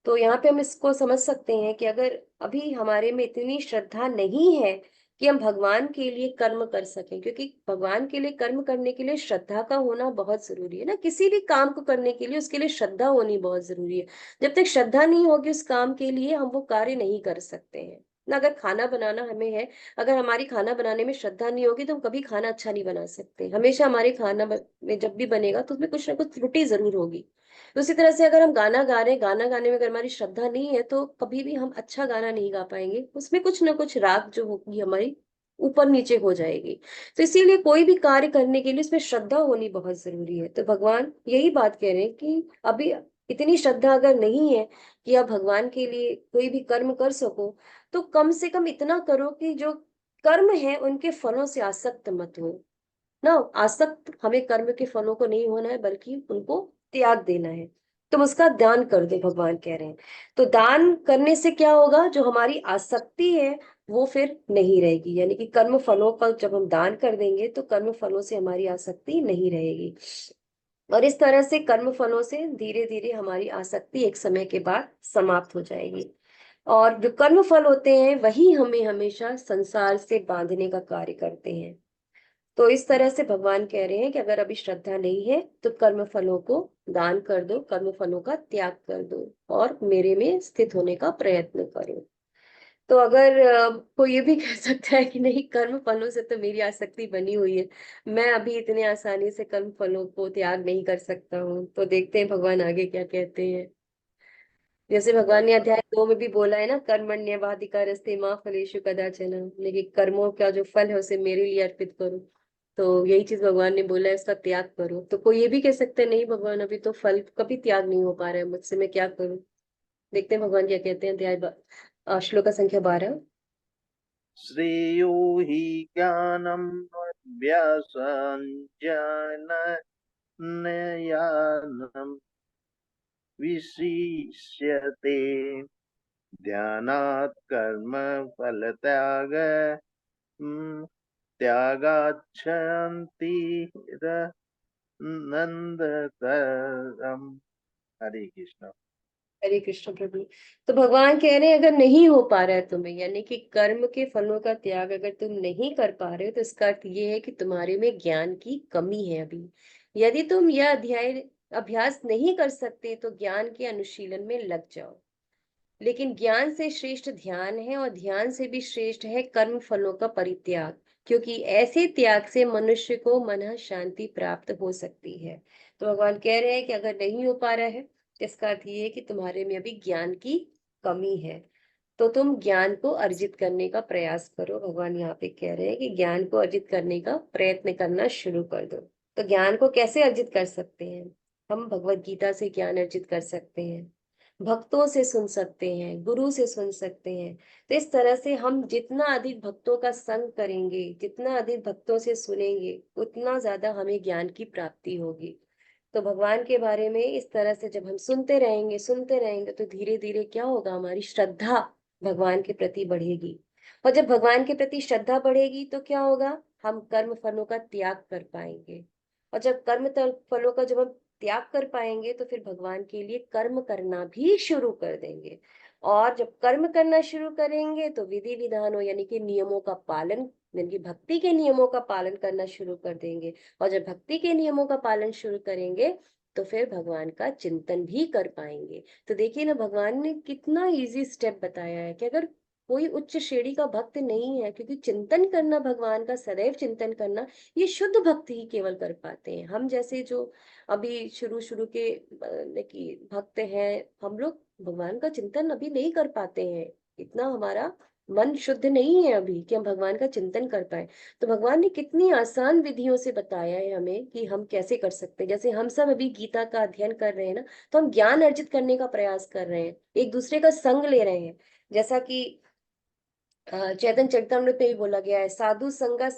तो यहाँ पे हम इसको समझ सकते हैं कि अगर अभी हमारे में इतनी श्रद्धा नहीं है कि हम भगवान के लिए कर्म कर सकें, क्योंकि भगवान के लिए कर्म करने के लिए श्रद्धा का होना बहुत जरूरी है ना। किसी भी काम को करने के लिए उसके लिए श्रद्धा होनी बहुत जरूरी है। जब तक श्रद्धा नहीं होगी उस काम के लिए, हम वो कार्य नहीं कर सकते हैं ना। अगर खाना बनाना हमें है, अगर हमारी खाना बनाने में श्रद्धा नहीं होगी तो हम कभी खाना अच्छा नहीं बना सकते। हमेशा हमारे में जब भी बनेगा तो उसमें कुछ ना कुछ त्रुटि जरूर होगी। तो उसी तरह से अगर हम गाना गा रहे हैं, गाना गाने में अगर हमारी श्रद्धा नहीं है तो कभी भी हम अच्छा गाना नहीं गा पाएंगे, उसमें कुछ ना कुछ राग जो होगी हमारी ऊपर नीचे हो जाएगी। तो इसीलिए कोई भी कार्य करने के लिए उसमें श्रद्धा होनी बहुत जरूरी है। तो भगवान यही बात कह रहे हैं कि अभी इतनी श्रद्धा अगर नहीं है कि आप भगवान के लिए कोई भी कर्म कर सको, तो कम से कम इतना करो कि जो कर्म है उनके फलों से आसक्त मत हो ना। आसक्त हमें कर्म के फलों को नहीं होना है, बल्कि उनको त्याग देना है। तुम उसका दान कर दो, भगवान कह रहे हैं। तो दान करने से क्या होगा, जो हमारी आसक्ति है वो फिर नहीं रहेगी। यानी कि कर्म फलों पर जब हम दान कर देंगे तो कर्म फलों से हमारी आसक्ति नहीं रहेगी। और इस तरह से कर्म फलों से धीरे धीरे हमारी आसक्ति एक समय के बाद समाप्त हो जाएगी। और जो कर्म फल होते हैं वही हमें हमेशा संसार से बांधने का कार्य करते हैं। तो इस तरह से भगवान कह रहे हैं कि अगर अभी श्रद्धा नहीं है तो कर्म फलों को दान कर दो, कर्म फलों का त्याग कर दो और मेरे में स्थित होने का प्रयत्न करो। तो अगर कोई ये भी कह सकता है कि नहीं, कर्म फलों से तो मेरी आसक्ति बनी हुई है, मैं अभी इतने आसानी से कर्म फलों को त्याग नहीं कर सकता हूँ, तो देखते हैं भगवान आगे क्या कहते हैं। जैसे भगवान ने अध्याय 2 में भी बोला है ना, कर्मण्येवाधिकारस्ते माँ फलेषु कदाचन, लेकिन कर्मों का जो फल है उसे मेरे लिए अर्पित करो। तो यही चीज भगवान ने बोला है, उसका त्याग करो। तो कोई ये भी कह सकते हैं नहीं भगवान, अभी तो फल कभी त्याग नहीं हो पा रहा है मुझसे, मैं क्या करूं। देखते हैं भगवान क्या कहते हैं। श्लोक संख्या 12। श्रेयो हि ज्ञानमभ्यासञ्जननयानं विशिष्यते ध्यानात् कर्मफलत्याग त्यागाच्छन्ति नंदतरम। हरे कृष्ण। हरे कृष्ण प्रभु। तो भगवान कह रहे हैं अगर नहीं हो पा रहा है तुम्हें, यानी कि कर्म के फलों का त्याग अगर तुम नहीं कर पा रहे हो, तो इसका अर्थ ये है कि तुम्हारे में ज्ञान की कमी है अभी। यदि तुम यह अभ्यास नहीं कर सकते तो ज्ञान के अनुशीलन में लग जाओ। लेकिन ज्ञान से श्रेष्ठ ध्यान है और ध्यान से भी श्रेष्ठ है कर्म फलों का परित्याग, क्योंकि ऐसे त्याग से मनुष्य को मन शांति प्राप्त हो सकती है। तो भगवान कह रहे हैं कि अगर नहीं हो पा रहा है, इसका अर्थ ये है कि तुम्हारे में अभी ज्ञान की कमी है। तो तुम ज्ञान को अर्जित करने का प्रयास करो। भगवान यहाँ पे कह रहे हैं कि ज्ञान को अर्जित करने का प्रयत्न करना शुरू कर दो। तो ज्ञान को कैसे अर्जित कर सकते हैं हम? भगवत गीता से ज्ञान अर्जित कर सकते हैं, भक्तों से सुन सकते हैं, गुरु से सुन सकते हैं। तो इस तरह से हम जितना अधिक भक्तों का संग करेंगे, जितना अधिक भक्तों से सुनेंगे, उतना ज्यादा हमें ज्ञान की प्राप्ति होगी। तो भगवान के बारे में इस तरह से जब हम सुनते रहेंगे तो धीरे धीरे क्या होगा, हमारी श्रद्धा भगवान के प्रति बढ़ेगी। और जब भगवान के प्रति श्रद्धा बढ़ेगी तो क्या होगा, हम कर्म फलों का त्याग कर पाएंगे। और जब फलों का जब हम त्याग कर पाएंगे तो फिर भगवान के लिए कर्म करना भी शुरू कर देंगे। और जब कर्म करना शुरू करेंगे तो विधि विधानों यानी कि नियमों का पालन, यानी कि भक्ति के नियमों का पालन करना शुरू कर देंगे। और जब भक्ति के नियमों का पालन शुरू करेंगे तो फिर भगवान का चिंतन भी कर पाएंगे। तो देखिए ना, भगवान ने कितना इजी स्टेप बताया है कि अगर कोई उच्च श्रेणी का भक्त नहीं है, क्योंकि चिंतन करना भगवान का, सदैव चिंतन करना, ये शुद्ध भक्त ही केवल कर पाते हैं। हम जैसे जो अभी शुरू शुरू के कि भक्त हैं, हम लोग भगवान का चिंतन अभी नहीं कर पाते हैं। इतना हमारा मन शुद्ध नहीं है अभी कि हम भगवान का चिंतन कर पाए। तो भगवान ने कितनी आसान विधियों से बताया है हमें कि हम कैसे कर सकते हैं। जैसे हम सब अभी गीता का अध्ययन कर रहे हैं ना, तो हम ज्ञान अर्जित करने का प्रयास कर रहे हैं, एक दूसरे का संग ले रहे हैं। जैसा कि चैतन्य चरितमृत में भी बोला गया है, साधु संगा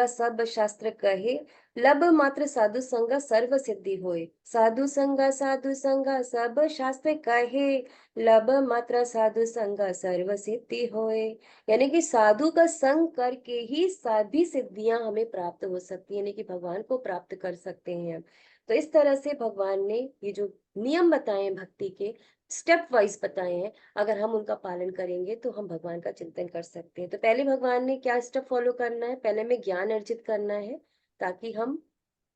सब शास्त्र कहे, लब मात्र साधु संगा सर्व सिद्धि होए। साधु संगा सब शास्त्र कहे, लब मात्र साधु संगा सर्व सिद्धि होए। यानी कि साधु का संग करके ही सभी सिद्धियां हमें प्राप्त हो सकती है, यानी कि भगवान को प्राप्त कर सकते हैं हम। तो इस तरह से भगवान ने ये जो नियम बताए हैं भक्ति के, स्टेप वाइज बताए हैं, अगर हम उनका पालन करेंगे तो हम भगवान का चिंतन कर सकते हैं। तो पहले भगवान ने क्या स्टेप फॉलो करना है, पहले में ज्ञान अर्जित करना है, ताकि हम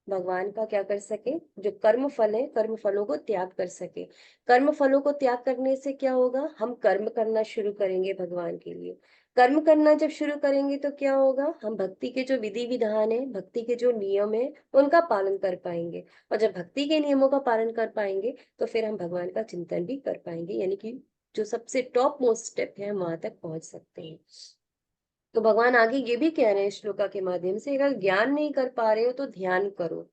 भगवान का क्या कर सके, जो कर्म फल है कर्म फलों को त्याग कर सके। कर्म फलों को त्याग करने से क्या होगा, हम कर्म करना शुरू करेंगे भगवान के लिए। कर्म करना जब शुरू करेंगे तो क्या होगा, हम भक्ति के जो विधि विधान है, भक्ति के जो नियम है, उनका पालन कर पाएंगे। और जब भक्ति के नियमों का पालन कर पाएंगे तो फिर हम भगवान का चिंतन भी कर पाएंगे, यानी कि जो सबसे टॉप मोस्ट स्टेप है हम वहां तक पहुंच सकते हैं। तो भगवान आगे ये भी कह रहे हैं श्लोका के माध्यम से, अगर ज्ञान नहीं कर पा रहे हो तो ध्यान करो।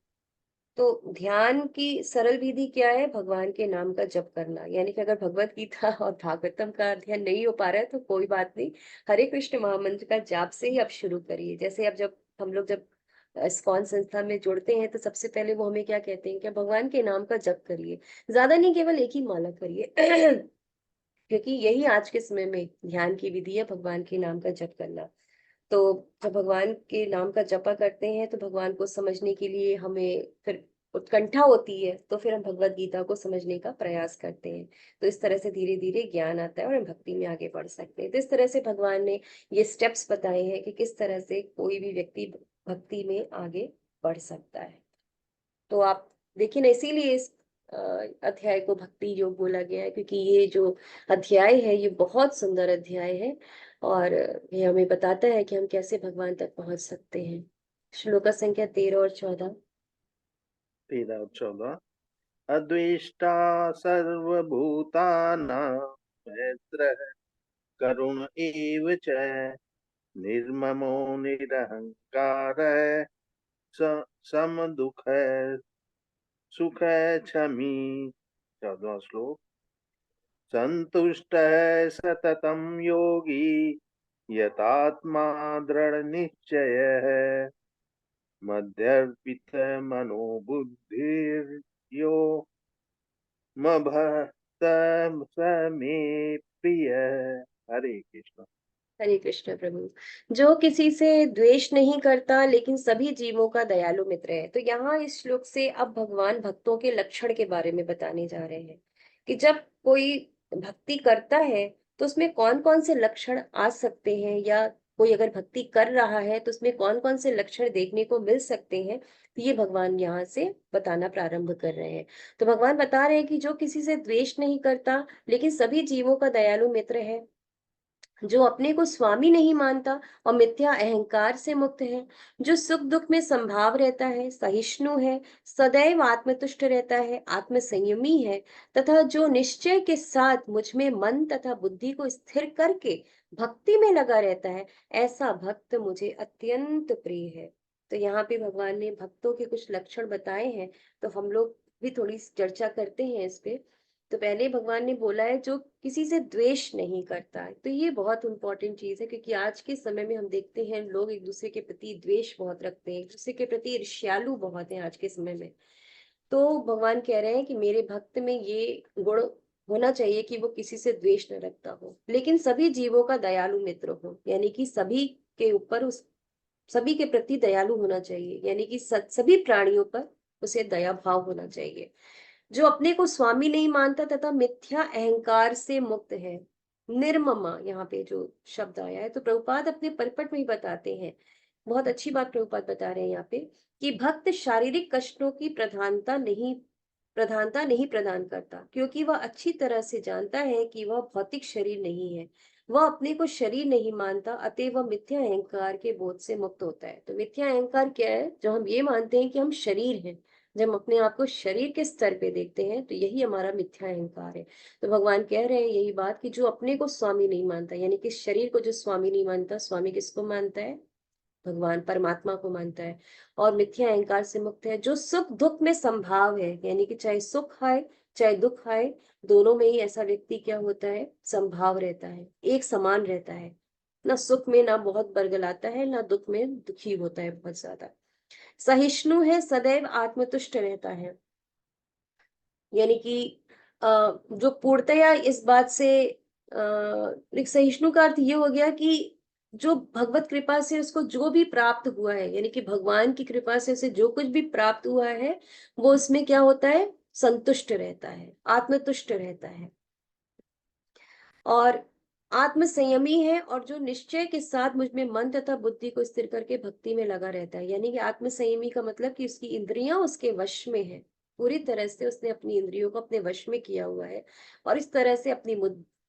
तो ध्यान की सरल विधि क्या है, भगवान के नाम का जप करना। यानी कि अगर भगवत गीता और भागवतम का अध्ययन नहीं हो पा रहा है तो कोई बात नहीं, हरे कृष्ण महामंत्र का जाप से ही आप शुरू करिए। जैसे अब जब हम लोग जब इस्कॉन संस्था में जुड़ते हैं तो सबसे पहले वो हमें क्या कहते हैं कि भगवान के नाम का जप करिए, ज्यादा नहीं, केवल एक ही माला करिए। क्योंकि यही आज के समय में ध्यान की विधि है, भगवान के नाम का जप करना। तो जब भगवान के नाम का जपा करते हैं तो भगवान को समझने के लिए हमें फिर उत्कंठा होती है, तो फिर हम भगवत गीता को समझने का प्रयास करते हैं। तो इस तरह से धीरे धीरे ज्ञान आता है और हम भक्ति में आगे बढ़ सकते हैं। तो इस तरह से भगवान ने ये स्टेप्स बताए हैं कि किस तरह से कोई भी व्यक्ति भक्ति में आगे बढ़ सकता है। तो आप देखिए ना, इसीलिए इस अध्याय को भक्ति योग बोला गया है, क्योंकि ये जो अध्याय है ये बहुत सुंदर अध्याय है। और ये हमें बताता है कि हम कैसे भगवान तक पहुंच सकते हैं। श्लोका संख्या 13 और 14। 13 और 14। अद्वेष्टा सर्वभूतानां मैत्रः करुण एव च निर्ममो निरहङ्कारः समदुःखः सुखः क्षमी। 14वां श्लोक। सन्तुष्टः सततं योगी यतात्मा दृढनिश्चयः मध्यर्पितमनोबुद्धिर्यो मभक्त स मे प्रिय। हरे कृष्ण। हरे कृष्ण प्रभु। जो किसी से द्वेष नहीं करता लेकिन सभी जीवों का दयालु मित्र है। तो यहाँ इस श्लोक से अब भगवान भक्तों के लक्षण के बारे में बताने जा रहे हैं कि जब कोई भक्ति करता है तो उसमें कौन कौन से लक्षण आ सकते हैं, या कोई अगर भक्ति कर रहा है तो उसमें कौन कौन से लक्षण देखने को मिल सकते हैं। तो ये भगवान यहाँ से बताना प्रारंभ कर रहे हैं। तो भगवान बता रहे हैं कि जो किसी से द्वेष नहीं करता लेकिन सभी जीवों का दयालु मित्र है, जो अपने को स्वामी नहीं मानता और मिथ्या अहंकार से मुक्त है, जो सुख दुख में संभाव रहता है, सहिष्णु है, सदैव आत्मतुष्ट रहता है, आत्म संयमी है, तथा जो निश्चय के साथ मुझ में मन तथा बुद्धि को स्थिर करके भक्ति में लगा रहता है, ऐसा भक्त मुझे अत्यंत प्रिय है। तो यहाँ पे भगवान ने भक्तों के कुछ लक्षण बताए हैं, तो हम लोग भी थोड़ी चर्चा करते हैं इस पे। तो पहले भगवान ने बोला है जो किसी से द्वेष नहीं करता है। तो ये बहुत इंपॉर्टेंट चीज है, क्योंकि आज के समय में हम देखते हैं लोग एक दूसरे के प्रति द्वेष बहुत रखते हैं, एक दूसरे के प्रति ईर्ष्यालु बहुत है आज के समय में। तो भगवान कह रहे हैं कि मेरे भक्त में ये गुण होना चाहिए कि वो किसी से द्वेष न रखता हो, लेकिन सभी जीवों का दयालु मित्र हो, यानी कि सभी के ऊपर उस सभी के प्रति दयालु होना चाहिए, यानी कि सभी प्राणियों पर उसे दया भाव होना चाहिए। जो अपने को स्वामी नहीं मानता तथा मिथ्या अहंकार से मुक्त है, निर्ममा, यहाँ पे जो शब्द आया है, तो प्रभुपाद अपने परिपट में ही बताते हैं, बहुत अच्छी बात प्रभुपाद बता रहे हैं यहाँ पे, कि भक्त शारीरिक कष्टों की प्रधानता नहीं प्रदान करता, क्योंकि वह अच्छी तरह से जानता है कि वह भौतिक शरीर नहीं है। वह अपने को शरीर नहीं मानता, अतः वह मिथ्या अहंकार के बोध से मुक्त होता है। तो मिथ्या अहंकार क्या है? जो हम ये मानते हैं कि हम शरीर हैं, जब हम अपने आप को शरीर के स्तर पे देखते हैं, तो यही हमारा मिथ्या अहंकार है। तो भगवान कह रहे हैं यही बात, कि जो अपने को स्वामी नहीं मानता, यानी कि शरीर को जो स्वामी नहीं मानता, स्वामी किसको मानता है? भगवान परमात्मा को मानता है। और मिथ्या अहंकार से मुक्त है, जो सुख दुख में संभाव है, यानी कि चाहे सुख आए चाहे दुख आए, दोनों में ही ऐसा व्यक्ति क्या होता है? संभाव रहता है, एक समान रहता है। ना सुख में ना बहुत बरगलाता है, ना दुख में दुखी होता है बहुत ज्यादा। सहिष्णु है, सदैव आत्मतुष्ट रहता है, यानी कि जो पूर्णतया इस बात से सहिष्णु का अर्थ ये हो गया कि जो भगवत कृपा से उसको जो भी प्राप्त हुआ है, यानी कि भगवान की कृपा से उसे जो कुछ भी प्राप्त हुआ है, वो उसमें क्या होता है? संतुष्ट रहता है, आत्मतुष्ट रहता है। और आत्म संयमी है, और जो निश्चय के साथ मुझ में मन तथा बुद्धि को स्थिर करके भक्ति में लगा रहता है, यानी कि आत्म संयमी का मतलब कि उसकी इंद्रियां उसके वश में है, पूरी तरह से उसने अपनी इंद्रियों को अपने वश में किया हुआ है, और इस तरह से अपनी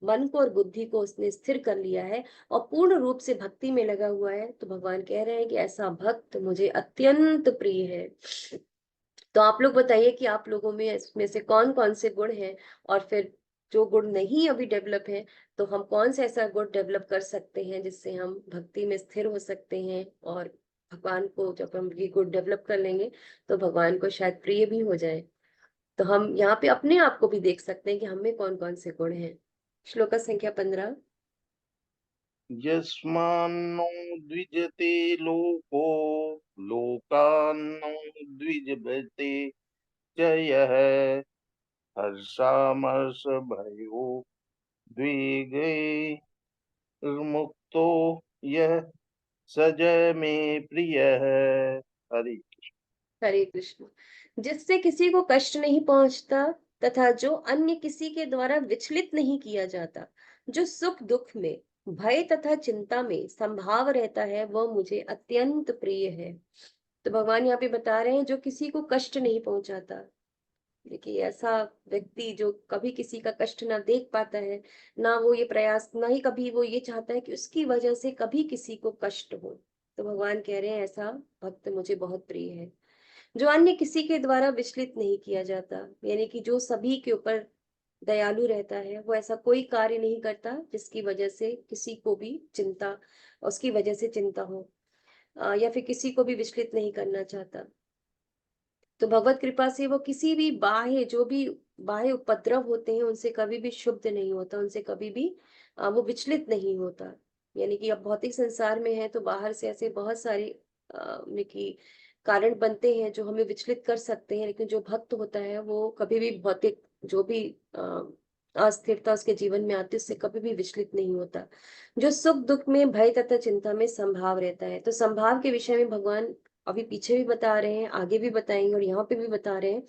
मन को और बुद्धि को उसने स्थिर कर लिया है, और पूर्ण रूप से भक्ति में लगा हुआ है। तो भगवान कह रहे हैं कि ऐसा भक्त मुझे अत्यंत प्रिय है। तो आप लोग बताइए कि आप लोगों में इसमें से कौन कौन से गुण हैं, और फिर जो गुण नहीं अभी डेवलप है, तो हम कौन सा ऐसा गुण डेवलप कर सकते हैं जिससे हम भक्ति में स्थिर हो सकते हैं, और भगवान को जब हम ये गुण डेवलप कर लेंगे तो भगवान को शायद प्रिय भी हो जाए। तो हम यहाँ पे अपने आप को भी देख सकते हैं कि हमें कौन कौन से गुण हैं। श्लोका संख्या 15। यस्मान्नो द्विजते लोको लोकान्नो द्विजते च यः हर्षामर्षभयो द्विगैर्मुक्तो यः सज मे प्रियः। हरि। हरे कृष्ण। जिससे किसी को कष्ट नहीं पहुंचता, तथा जो अन्य किसी के द्वारा विचलित नहीं किया जाता, जो सुख दुख में, भय तथा चिंता में संभाव रहता है, वह मुझे अत्यंत प्रिय है। तो भगवान यहाँ पे बता रहे हैं जो किसी को कष्ट नहीं पहुंचाता। देखिए, ऐसा व्यक्ति जो कभी किसी का कष्ट ना देख पाता है, ना वो ये प्रयास, ना ही कभी वो ये चाहता है कि उसकी वजह से कभी किसी को कष्ट हो, तो भगवान कह रहे हैं ऐसा भक्त मुझे बहुत प्रिय है। जो अन्य किसी के द्वारा विचलित नहीं किया जाता, यानी कि जो सभी के ऊपर दयालु रहता है, वो ऐसा कोई कार्य नहीं करता जिसकी वजह से किसी को भी चिंता, उसकी वजह से चिंता हो, या फिर किसी को भी विचलित नहीं करना चाहता। तो भगवत कृपा से वो किसी भी बाह्य, जो भी बाह्य उपद्रव होते हैं, उनसे कभी भी क्षुब्ध नहीं होता, उनसे कभी भी वो विचलित नहीं होता। यानी कि अब भौतिक संसार में है तो बाहर से ऐसे बहुत सारे कि कारण बनते हैं जो हमें विचलित कर सकते हैं, लेकिन जो भक्त होता है वो कभी भी भौतिक जो भी अस्थिरता उसके जीवन में आती है उससे कभी भी विचलित नहीं होता। जो सुख दुख में, भय तथा चिंता में संभाव रहता है। तो संभाव के विषय में भगवान अभी पीछे भी बता रहे हैं, आगे भी बताएंगे, और यहाँ पे भी बता रहे हैं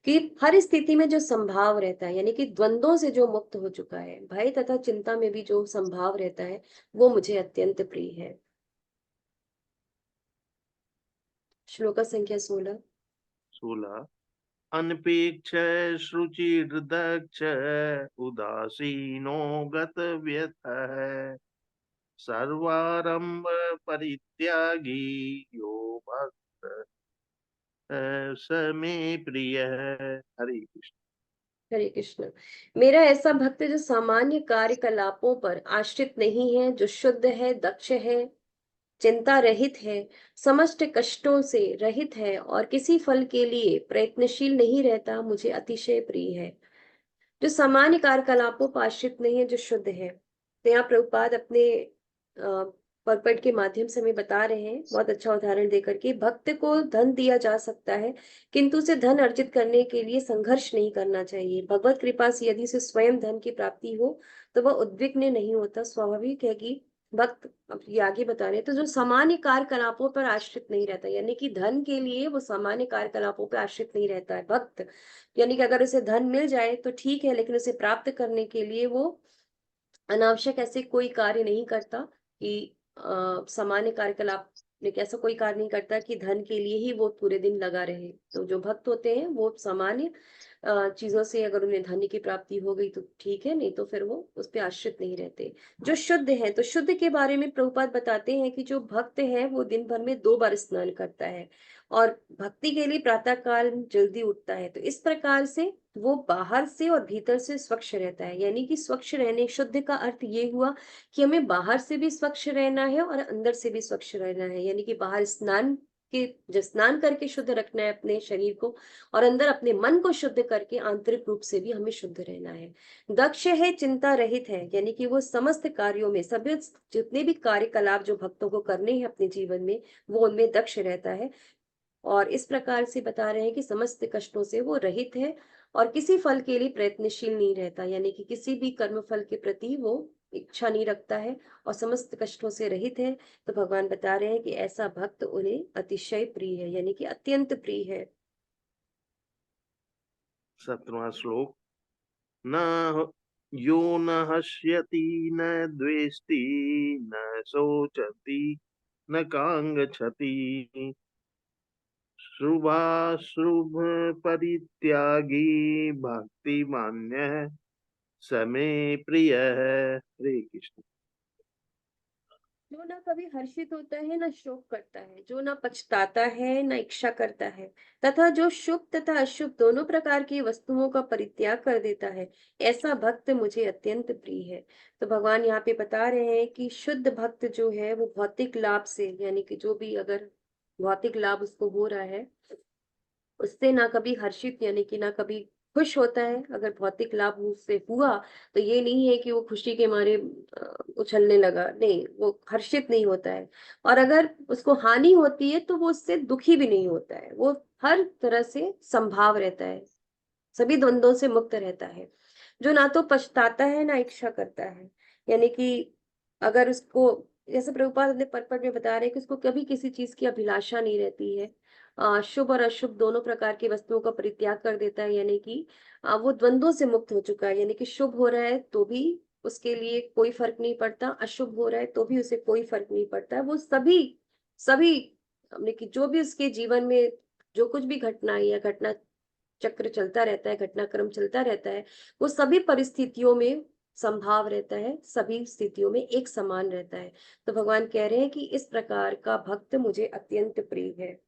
कि हर स्थिति में जो संभाव रहता है, यानी कि द्वंद्वों से जो मुक्त हो चुका है, भय तथा चिंता में भी जो संभाव रहता है, वो मुझे अत्यंत प्रिय है। श्लोका संख्या 16। 16। अनपेक्ष शुचिर्दक्ष उदासीनो गतव्यथः सर्वारंभ परित्यागी यो भक्त स मे प्रिय। हरि कृष्ण। हरे कृष्ण। मेरा ऐसा भक्त जो सामान्य कार्यकलापों पर आश्रित नहीं है, जो शुद्ध है, दक्ष है, चिंता रहित है, समस्त कष्टों से रहित है, और किसी फल के लिए प्रयत्नशील नहीं रहता, मुझे अतिशय प्रिय है। जो सामान्य कार्यकलापों पर आश्रित नहीं है, जो शुद्ध है। तो यहाँ प्रभुपाद अपने परपट के माध्यम से हमें बता रहे हैं, बहुत अच्छा उदाहरण देकर के, भक्त को धन दिया जा सकता है, किंतु उसे धन अर्जित करने के लिए संघर्ष नहीं करना चाहिए। भगवत कृपा से यदि उसे स्वयं धन की प्राप्ति हो तो वह उद्विग्न नहीं होता। स्वाभाविक है कि भक्त, अब ये आगे बता रहे हैं, तो जो सामान्य कार्यकलापों पर आश्रित नहीं रहता, यानी कि धन के लिए वो सामान्य कार्यकलापों पर आश्रित नहीं रहता है भक्त। यानी कि अगर उसे धन मिल जाए तो ठीक है, लेकिन उसे प्राप्त करने के लिए वो अनावश्यक ऐसे कोई कार्य नहीं करता कि सामान्य कार्यकलाप, लेकिन ऐसा कोई कार्य नहीं करता कि धन के लिए ही वो पूरे दिन लगा रहे। तो जो भक्त होते हैं वो सामान्य चीजों से अगर उन्हें धन की प्राप्ति हो गई तो ठीक है, नहीं तो फिर वो उस पर आश्रित नहीं रहते। जो शुद्ध है, तो शुद्ध के बारे में प्रभुपाद बताते हैं कि जो भक्त है वो दिन भर में 2 बार स्नान करता है और भक्ति के लिए प्रातः काल जल्दी उठता है। तो इस प्रकार से वो बाहर से और भीतर से स्वच्छ रहता है। यानी कि स्वच्छ रहने, शुद्ध का अर्थ ये हुआ कि हमें बाहर से भी स्वच्छ रहना है और अंदर से भी स्वच्छ रहना है। यानी कि बाहर स्नान के, जब स्नान करके शुद्ध रखना है अपने शरीर को, और अंदर अपने मन को शुद्ध करके आंतरिक रूप से भी हमें शुद्ध रहना है। दक्ष है, चिंता रहित है, यानी कि वो समस्त कार्यों में, सभी जितने भी कार्यकलाप जो भक्तों को करने हैं अपने जीवन में, वो उनमें दक्ष रहता है। और इस प्रकार से बता रहे हैं कि समस्त कष्टों से वो रहित है और किसी फल के लिए प्रयत्नशील नहीं रहता, यानी कि किसी भी कर्म फल के प्रति वो इच्छा नहीं रखता है और समस्त कष्टों से रहित है। तो भगवान बता रहे हैं कि ऐसा भक्त उन्हें अतिशय प्रिय है, यानी कि अत्यंत प्रिय है। 7वां श्लोक। न यो न हश्यति न द्वेष्टि न शोचति न कांगच्छति शुभाशुभ परित्यागी भक्तिमान्यः स मे प्रियः। हरे कृष्ण। जो ना कभी हर्षित होता है ना शोक करता है, जो ना पछताता है ना इच्छा करता है, तथा जो शुभ तथा अशुभ दोनों प्रकार की वस्तुओं का परित्याग कर देता है, ऐसा भक्त मुझे अत्यंत प्रिय है। तो भगवान यहाँ पे बता रहे हैं कि शुद्ध भक्त जो है वो भौतिक लाभ से, यानी कि जो भी अगर भौतिक लाभ उसको हो रहा है, उससे ना कभी हर्षित, यानी कि ना कभी खुश होता है। अगर भौतिक लाभ उससे हुआ तो ये नहीं है कि वो खुशी के मारे उछलने लगा, नहीं, वो हर्षित नहीं होता है। और अगर उसको हानि होती है तो वो उससे दुखी भी नहीं होता है, वो हर तरह से संभाव रहता है, सभी द्वंद्वों से मुक्त रहता है। जो ना तो पछताता है ना इच्छा करता है, यानी कि अगर उसको, जैसे प्रभुपाद अपने पद पद में बता रहे हैं कि उसको कभी किसी चीज की अभिलाषा नहीं रहती है, शुभ और अशुभ दोनों प्रकार की वस्तुओं का परित्याग कर देता है, यानी कि वो द्वंद्वों से मुक्त हो चुका है। यानी कि शुभ हो रहा है तो भी उसके लिए कोई फर्क नहीं पड़ता, अशुभ हो रहा है तो भी उसे कोई फर्क नहीं पड़ता है। वो सभी सभी हमने कि जो भी उसके जीवन में जो कुछ भी घटना या घटना चक्र चलता रहता है, घटनाक्रम चलता रहता है, वो सभी परिस्थितियों में संभाव रहता है, सभी स्थितियों में एक समान रहता है। तो भगवान कह रहे हैं कि इस प्रकार का भक्त मुझे अत्यंत प्रिय है।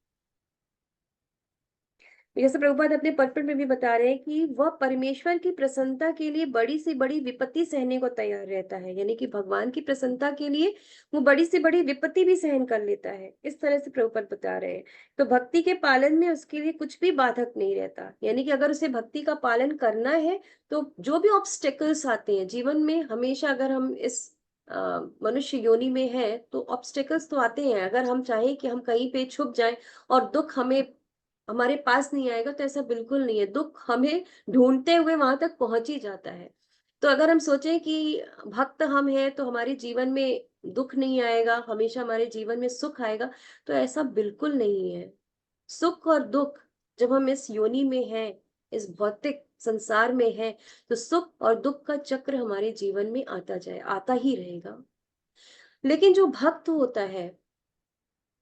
जैसे प्रभुपाद अपने पद में भी बता रहे हैं कि वह परमेश्वर की प्रसन्नता के लिए बड़ी से बड़ी विपत्ति सहने को तैयार रहता है, यानी कि भगवान की प्रसन्नता के लिए वो बड़ी से बड़ी विपत्ति भी सहन कर लेता है। इस तरह से प्रभुपाद बता रहे हैं। तो भक्ति के पालन में उसके लिए कुछ भी बाधक नहीं रहता, यानी कि अगर उसे भक्ति का पालन करना है तो जो भी ऑब्स्टेकल्स आते हैं जीवन में, हमेशा अगर हम इस मनुष्य योनि में है तो ऑब्स्टेकल्स तो आते हैं। अगर हम चाहें कि हम कहीं पे छुप जाएं और दुख हमें हमारे पास नहीं आएगा, तो ऐसा बिल्कुल नहीं है, दुख हमें ढूंढते हुए वहां तक पहुंच ही जाता है। तो अगर हम सोचें कि भक्त हम हैं तो हमारे जीवन में दुख नहीं आएगा, हमेशा हमारे जीवन में सुख आएगा, तो ऐसा बिल्कुल नहीं है। सुख और दुख, जब हम इस योनि में हैं, इस भौतिक संसार में हैं, तो सुख और दुख का चक्र हमारे जीवन में आता ही रहेगा। लेकिन जो भक्त होता है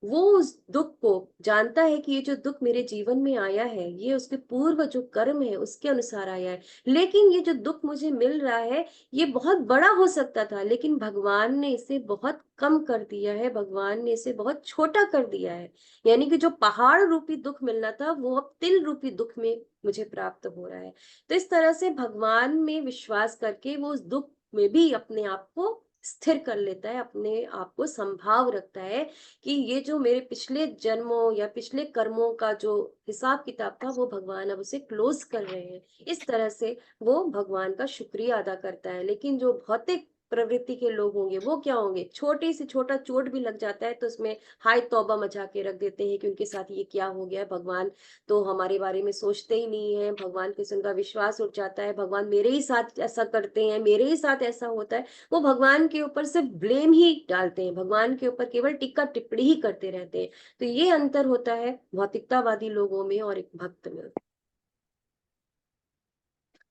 वो उस दुख को जानता है कि ये जो दुख मेरे जीवन में आया है ये उसके पूर्व जो कर्म है उसके अनुसार आया है, लेकिन ये जो दुख मुझे मिल रहा है ये बहुत बड़ा हो सकता था, लेकिन भगवान ने इसे बहुत कम कर दिया है, भगवान ने इसे बहुत छोटा कर दिया है। यानी कि जो पहाड़ रूपी दुख मिलना था वो अब तिल रूपी दुख में मुझे प्राप्त हो रहा है। तो इस तरह से भगवान में विश्वास करके वो उस दुख में भी अपने आप को स्थिर कर लेता है, अपने आप को संभाव रखता है कि ये जो मेरे पिछले जन्मों या पिछले कर्मों का जो हिसाब किताब था, वो भगवान अब उसे क्लोज कर रहे हैं। इस तरह से वो भगवान का शुक्रिया अदा करता है। लेकिन जो भौतिक प्रवृत्ति के लोग होंगे, वो क्या होंगे, छोटे से छोटा चोट भी लग जाता है तो उसमें हाय तौबा मचा के रख देते हैं कि उनके साथ ये क्या हो गया, भगवान तो हमारे बारे में सोचते ही नहीं है, भगवान पे से उनका विश्वास उठ जाता है, भगवान मेरे ही साथ ऐसा करते हैं, मेरे ही साथ ऐसा होता है। वो भगवान के ऊपर सिर्फ ब्लेम ही डालते हैं, भगवान के ऊपर केवल टिक्का टिप्पणी ही करते रहते हैं। तो ये अंतर होता है भौतिकतावादी लोगों में और एक भक्त में।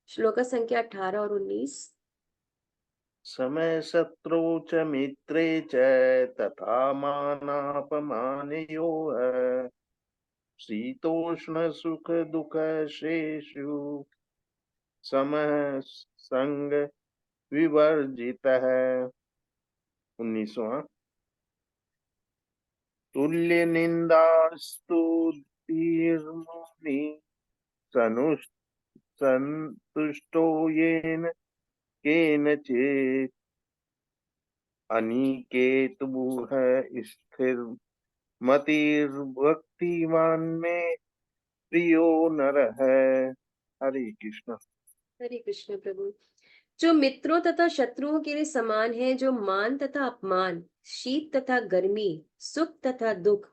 श्लोका संख्या 18 और 19। समय शत्रु च मित्रे च तथा मानापमानयोः शीतोष्ण सुख दुख शेषु समः संग विवर्जितः। 19वां। तुल्य निंदास्तु सनुष संतुष्टो येन केनचित् अनिकेतुः स्थिर मतिर्भक्तिमान में प्रियो नरः। हरे कृष्ण। हरे कृष्ण प्रभु। जो मित्रों तथा शत्रुओं के लिए समान है, जो मान तथा अपमान, शीत तथा गर्मी, सुख तथा दुख,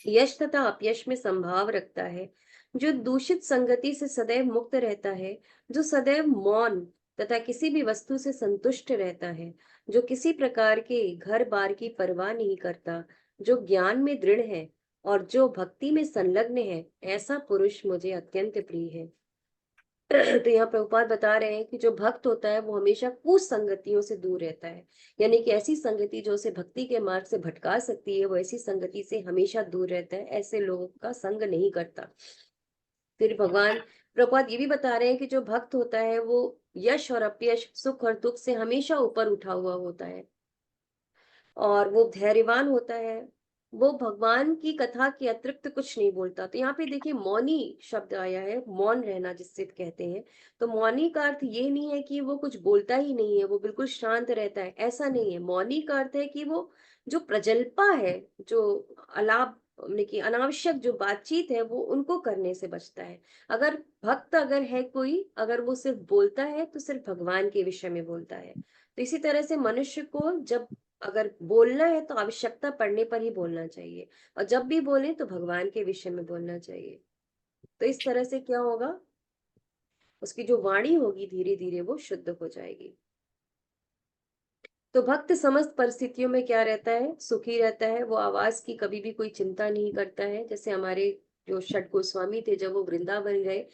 यश तथा अपयश में संभाव रखता है, जो दूषित संगति से सदैव मुक्त रहता है, जो सदैव मौन तथा किसी भी वस्तु से संतुष्ट रहता है, जो किसी प्रकार के घर बार की परवाह नहीं करता, जो ज्ञान में दृढ़ है और जो भक्ति में संलग्न है, ऐसा पुरुष मुझे अत्यंत प्रिय है। तो यहाँ प्रभुपाद बता रहे हैं कि जो भक्त होता है वो हमेशा कुसंगतियों से दूर रहता है, यानी कि ऐसी संगति जो उसे भक्ति के मार्ग से भटका सकती है, वो ऐसी संगति से हमेशा दूर रहता है, ऐसे लोगों का संग नहीं करता। फिर भगवान प्रभुपाद ये भी बता रहे हैं कि जो भक्त होता है वो यश और अपयश, सुख और दुख से हमेशा ऊपर उठा हुआ होता है, और वो धैर्यवान होता है, वो भगवान की कथा के अतिरिक्त कुछ नहीं बोलता। तो यहाँ पे देखिए मौनी शब्द आया है, मौन रहना जिससे कहते हैं। तो मौनी का अर्थ ये नहीं है कि वो कुछ बोलता ही नहीं है, वो बिल्कुल शांत रहता है, ऐसा नहीं है। मौनी का अर्थ है कि वो जो प्रजल्पा है, जो अलाप यानी कि अनावश्यक जो बातचीत है, वो उनको करने से बचता है। अगर भक्त अगर है कोई, अगर वो सिर्फ बोलता है तो सिर्फ भगवान के विषय में बोलता है। तो इसी तरह से मनुष्य को जब अगर बोलना है तो आवश्यकता पड़ने पर ही बोलना चाहिए, और जब भी बोले तो भगवान के विषय में बोलना चाहिए। तो इस तरह से क्या होगा, उसकी जो वाणी होगी धीरे धीरे वो शुद्ध हो जाएगी। तो भक्त समस्त परिस्थितियों में क्या रहता है, सुखी रहता है। वो आवास की कभी भी कोई चिंता नहीं करता है। जैसे हमारे जो षट गोस्वामी थे, जब वो वृंदावन गए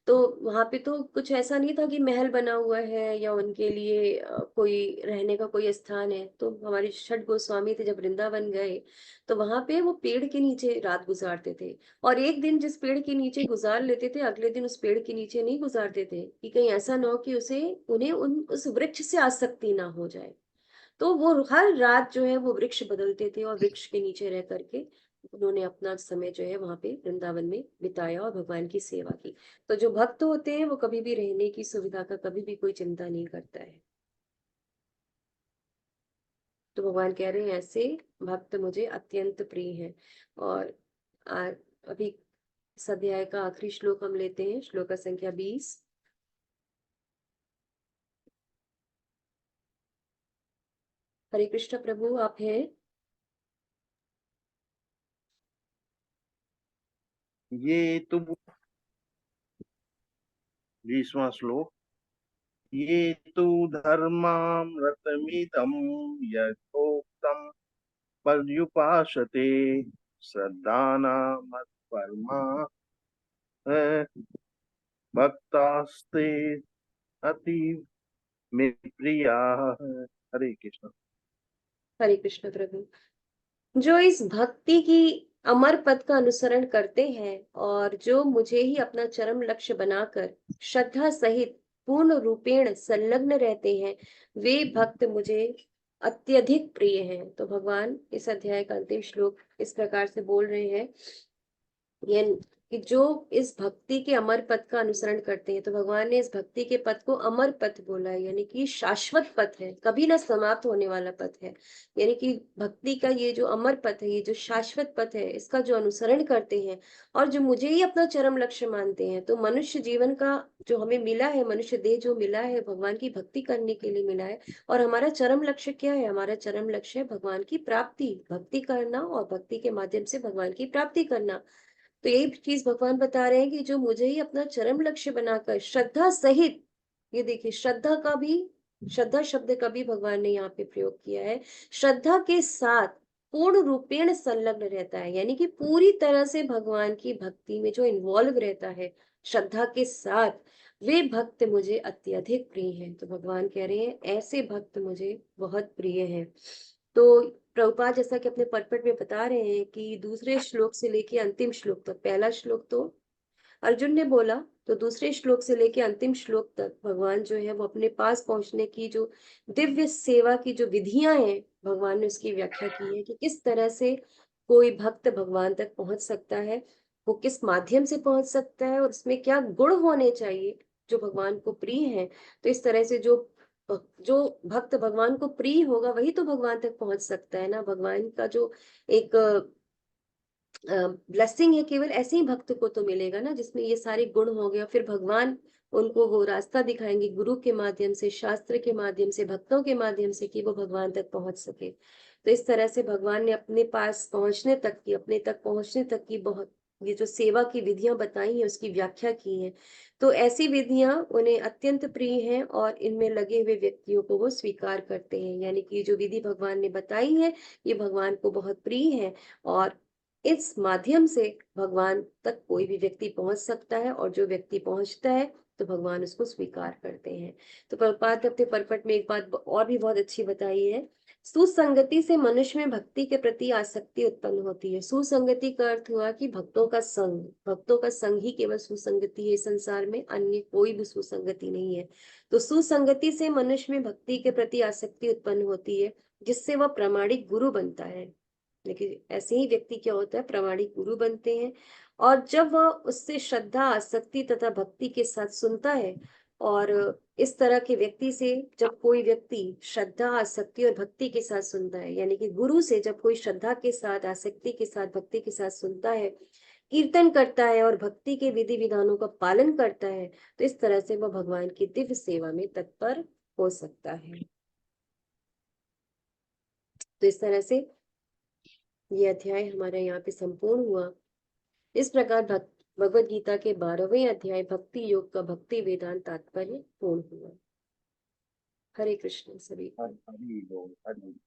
तो वहां पे तो कुछ ऐसा नहीं था कि महल बना हुआ है या उनके लिए कोई रहने का कोई स्थान है। तो हमारे षट गोस्वामी थे, जब वृंदावन गए तो वहां पे वो पेड़ के नीचे रात गुजारते थे। और एक दिन जिस पेड़ के नीचे गुजार लेते थे, अगले दिन उस पेड़ के नीचे नहीं गुजारते थे, कि कहीं ऐसा ना हो कि उसे उन्हें उस वृक्ष से आसक्ति ना हो जाए। तो वो हर रात जो है वो वृक्ष बदलते थे, और वृक्ष के नीचे रह करके उन्होंने अपना समय जो है वहां पे वृंदावन में बिताया और भगवान की सेवा की। तो जो भक्त होते हैं वो कभी भी रहने की सुविधा का कभी भी कोई चिंता नहीं करता है। तो भगवान कह रहे हैं ऐसे भक्त मुझे अत्यंत प्रिय हैं। और आ, अभी इस अध्याय का आखिरी श्लोक हम लेते हैं, श्लोक संख्या 20। हरे कृष्ण प्रभु, आप हैं? ये तो 20वां श्लोक। ये तु धर्मामृतमिदं यथोक्तं पर्युपासते श्रद्धानामत्परमा भक्तास्ते अतीव में प्रिया। हरे कृष्ण। हरे कृष्ण प्रभु। जो इस भक्ति की अमर पद का अनुसरण करते हैं और जो मुझे ही अपना चरम लक्ष्य बनाकर श्रद्धा सहित पूर्ण रूपेण संलग्न रहते हैं, वे भक्त मुझे अत्यधिक प्रिय हैं। तो भगवान इस अध्याय का अंतिम श्लोक इस प्रकार से बोल रहे हैं, ये कि जो इस भक्ति के अमर पथ का अनुसरण करते हैं, तो भगवान ने इस भक्ति के पथ को अमर पथ बोला है, यानी कि शाश्वत पथ है, कभी ना समाप्त होने वाला पथ है। यानी कि भक्ति का ये जो अमर पथ है, ये जो शाश्वत पथ है, इसका जो अनुसरण करते हैं और जो मुझे ही अपना चरम लक्ष्य मानते हैं, तो मनुष्य जीवन का जो हमें मिला है, मनुष्य देह जो मिला है, भगवान की भक्ति करने के लिए मिला है। और हमारा चरम लक्ष्य क्या है? हमारा चरम लक्ष्य है भगवान की प्राप्ति, भक्ति करना और भक्ति के माध्यम से भगवान की प्राप्ति करना। तो यही चीज भगवान बता रहे हैं कि जो मुझे ही अपना चरम लक्ष्य बनाकर श्रद्धा सहित, ये देखिए श्रद्धा का भी, श्रद्धा शब्द का भी भगवान ने यहाँ पे प्रयोग किया है, श्रद्धा के साथ पूर्ण रूपेण संलग्न रहता है, यानी कि पूरी तरह से भगवान की भक्ति में जो इन्वॉल्व रहता है श्रद्धा के साथ, वे भक्त मुझे अत्यधिक प्रिय हैं। तो भगवान कह रहे हैं ऐसे भक्त मुझे बहुत प्रिय हैं। तो प्रभुपाद जैसा कि अपने परपट में बता रहे हैं कि दूसरे श्लोक से लेके अंतिम श्लोक तक, पहला श्लोक तो अर्जुन ने बोला, तो दूसरे श्लोक से लेके अंतिम श्लोक तक भगवान जो है वो अपने पास पहुंचने की जो दिव्य सेवा की जो विधियां हैं, भगवान ने उसकी व्याख्या की है कि किस तरह से कोई भक्त भगवान तक पहुंच सकता है, वो किस माध्यम से पहुंच सकता है और उसमें क्या गुण होने चाहिए जो भगवान को प्रिय है। तो इस तरह से जो भक्त भगवान को प्रिय होगा वही तो भगवान तक पहुंच सकता है ना। भगवान का जो एक ब्लेसिंग है, केवल ऐसे ही भक्त को तो मिलेगा ना जिसमें ये सारे गुण हो गए, और फिर भगवान उनको वो रास्ता दिखाएंगे गुरु के माध्यम से, शास्त्र के माध्यम से, भक्तों के माध्यम से, कि वो भगवान तक पहुंच सके। तो इस तरह से भगवान ने अपने पास पहुंचने तक की, अपने तक पहुंचने तक की बहुत, ये जो सेवा की विधियां बताई हैं उसकी व्याख्या की है। तो ऐसी विधियां उन्हें अत्यंत प्रिय हैं और इनमें लगे हुए व्यक्तियों को वो स्वीकार करते हैं, यानी कि जो विधि भगवान ने बताई है ये भगवान को बहुत प्रिय है, और इस माध्यम से भगवान तक कोई भी व्यक्ति पहुंच सकता है, और जो व्यक्ति पहुंचता है तो भगवान उसको स्वीकार करते हैं। तो प्रभुपाद ने अपने परपट में एक बात और भी बहुत अच्छी बताई है, सुसंगति से मनुष्य में भक्ति के प्रति आसक्ति उत्पन्न होती है। सुसंगति का अर्थ हुआ कि भक्तों का संग, भक्तों का संग ही केवल सुसंगति है, संसार में अन्य कोई भी सुसंगति नहीं है। तो सुसंगति से मनुष्य में भक्ति के प्रति आसक्ति उत्पन्न होती है, जिससे वह प्रामाणिक गुरु बनता है। लेकिन ऐसे ही व्यक्ति क्या होता है, प्रामाणिक गुरु बनते हैं, और जब वह उससे श्रद्धा, आसक्ति तथा भक्ति के साथ सुनता है, और इस तरह के व्यक्ति से जब कोई व्यक्ति श्रद्धा, आसक्ति और भक्ति के साथ सुनता है, यानी कि गुरु से जब कोई श्रद्धा के साथ, आसक्ति के साथ, भक्ति के साथ सुनता है, कीर्तन करता है और भक्ति के विधि विधानों का पालन करता है, तो इस तरह से वह भगवान की दिव्य सेवा में तत्पर हो सकता है। तो इस तरह से ये अध्याय हमारा यहाँ पे संपूर्ण हुआ। इस प्रकार भगवत गीता के 12वें अध्याय भक्ति योग का भक्ति वेदांत तात्पर्य पूर्ण हुआ। हरे कृष्ण सभी को। हरि बोल, हरि।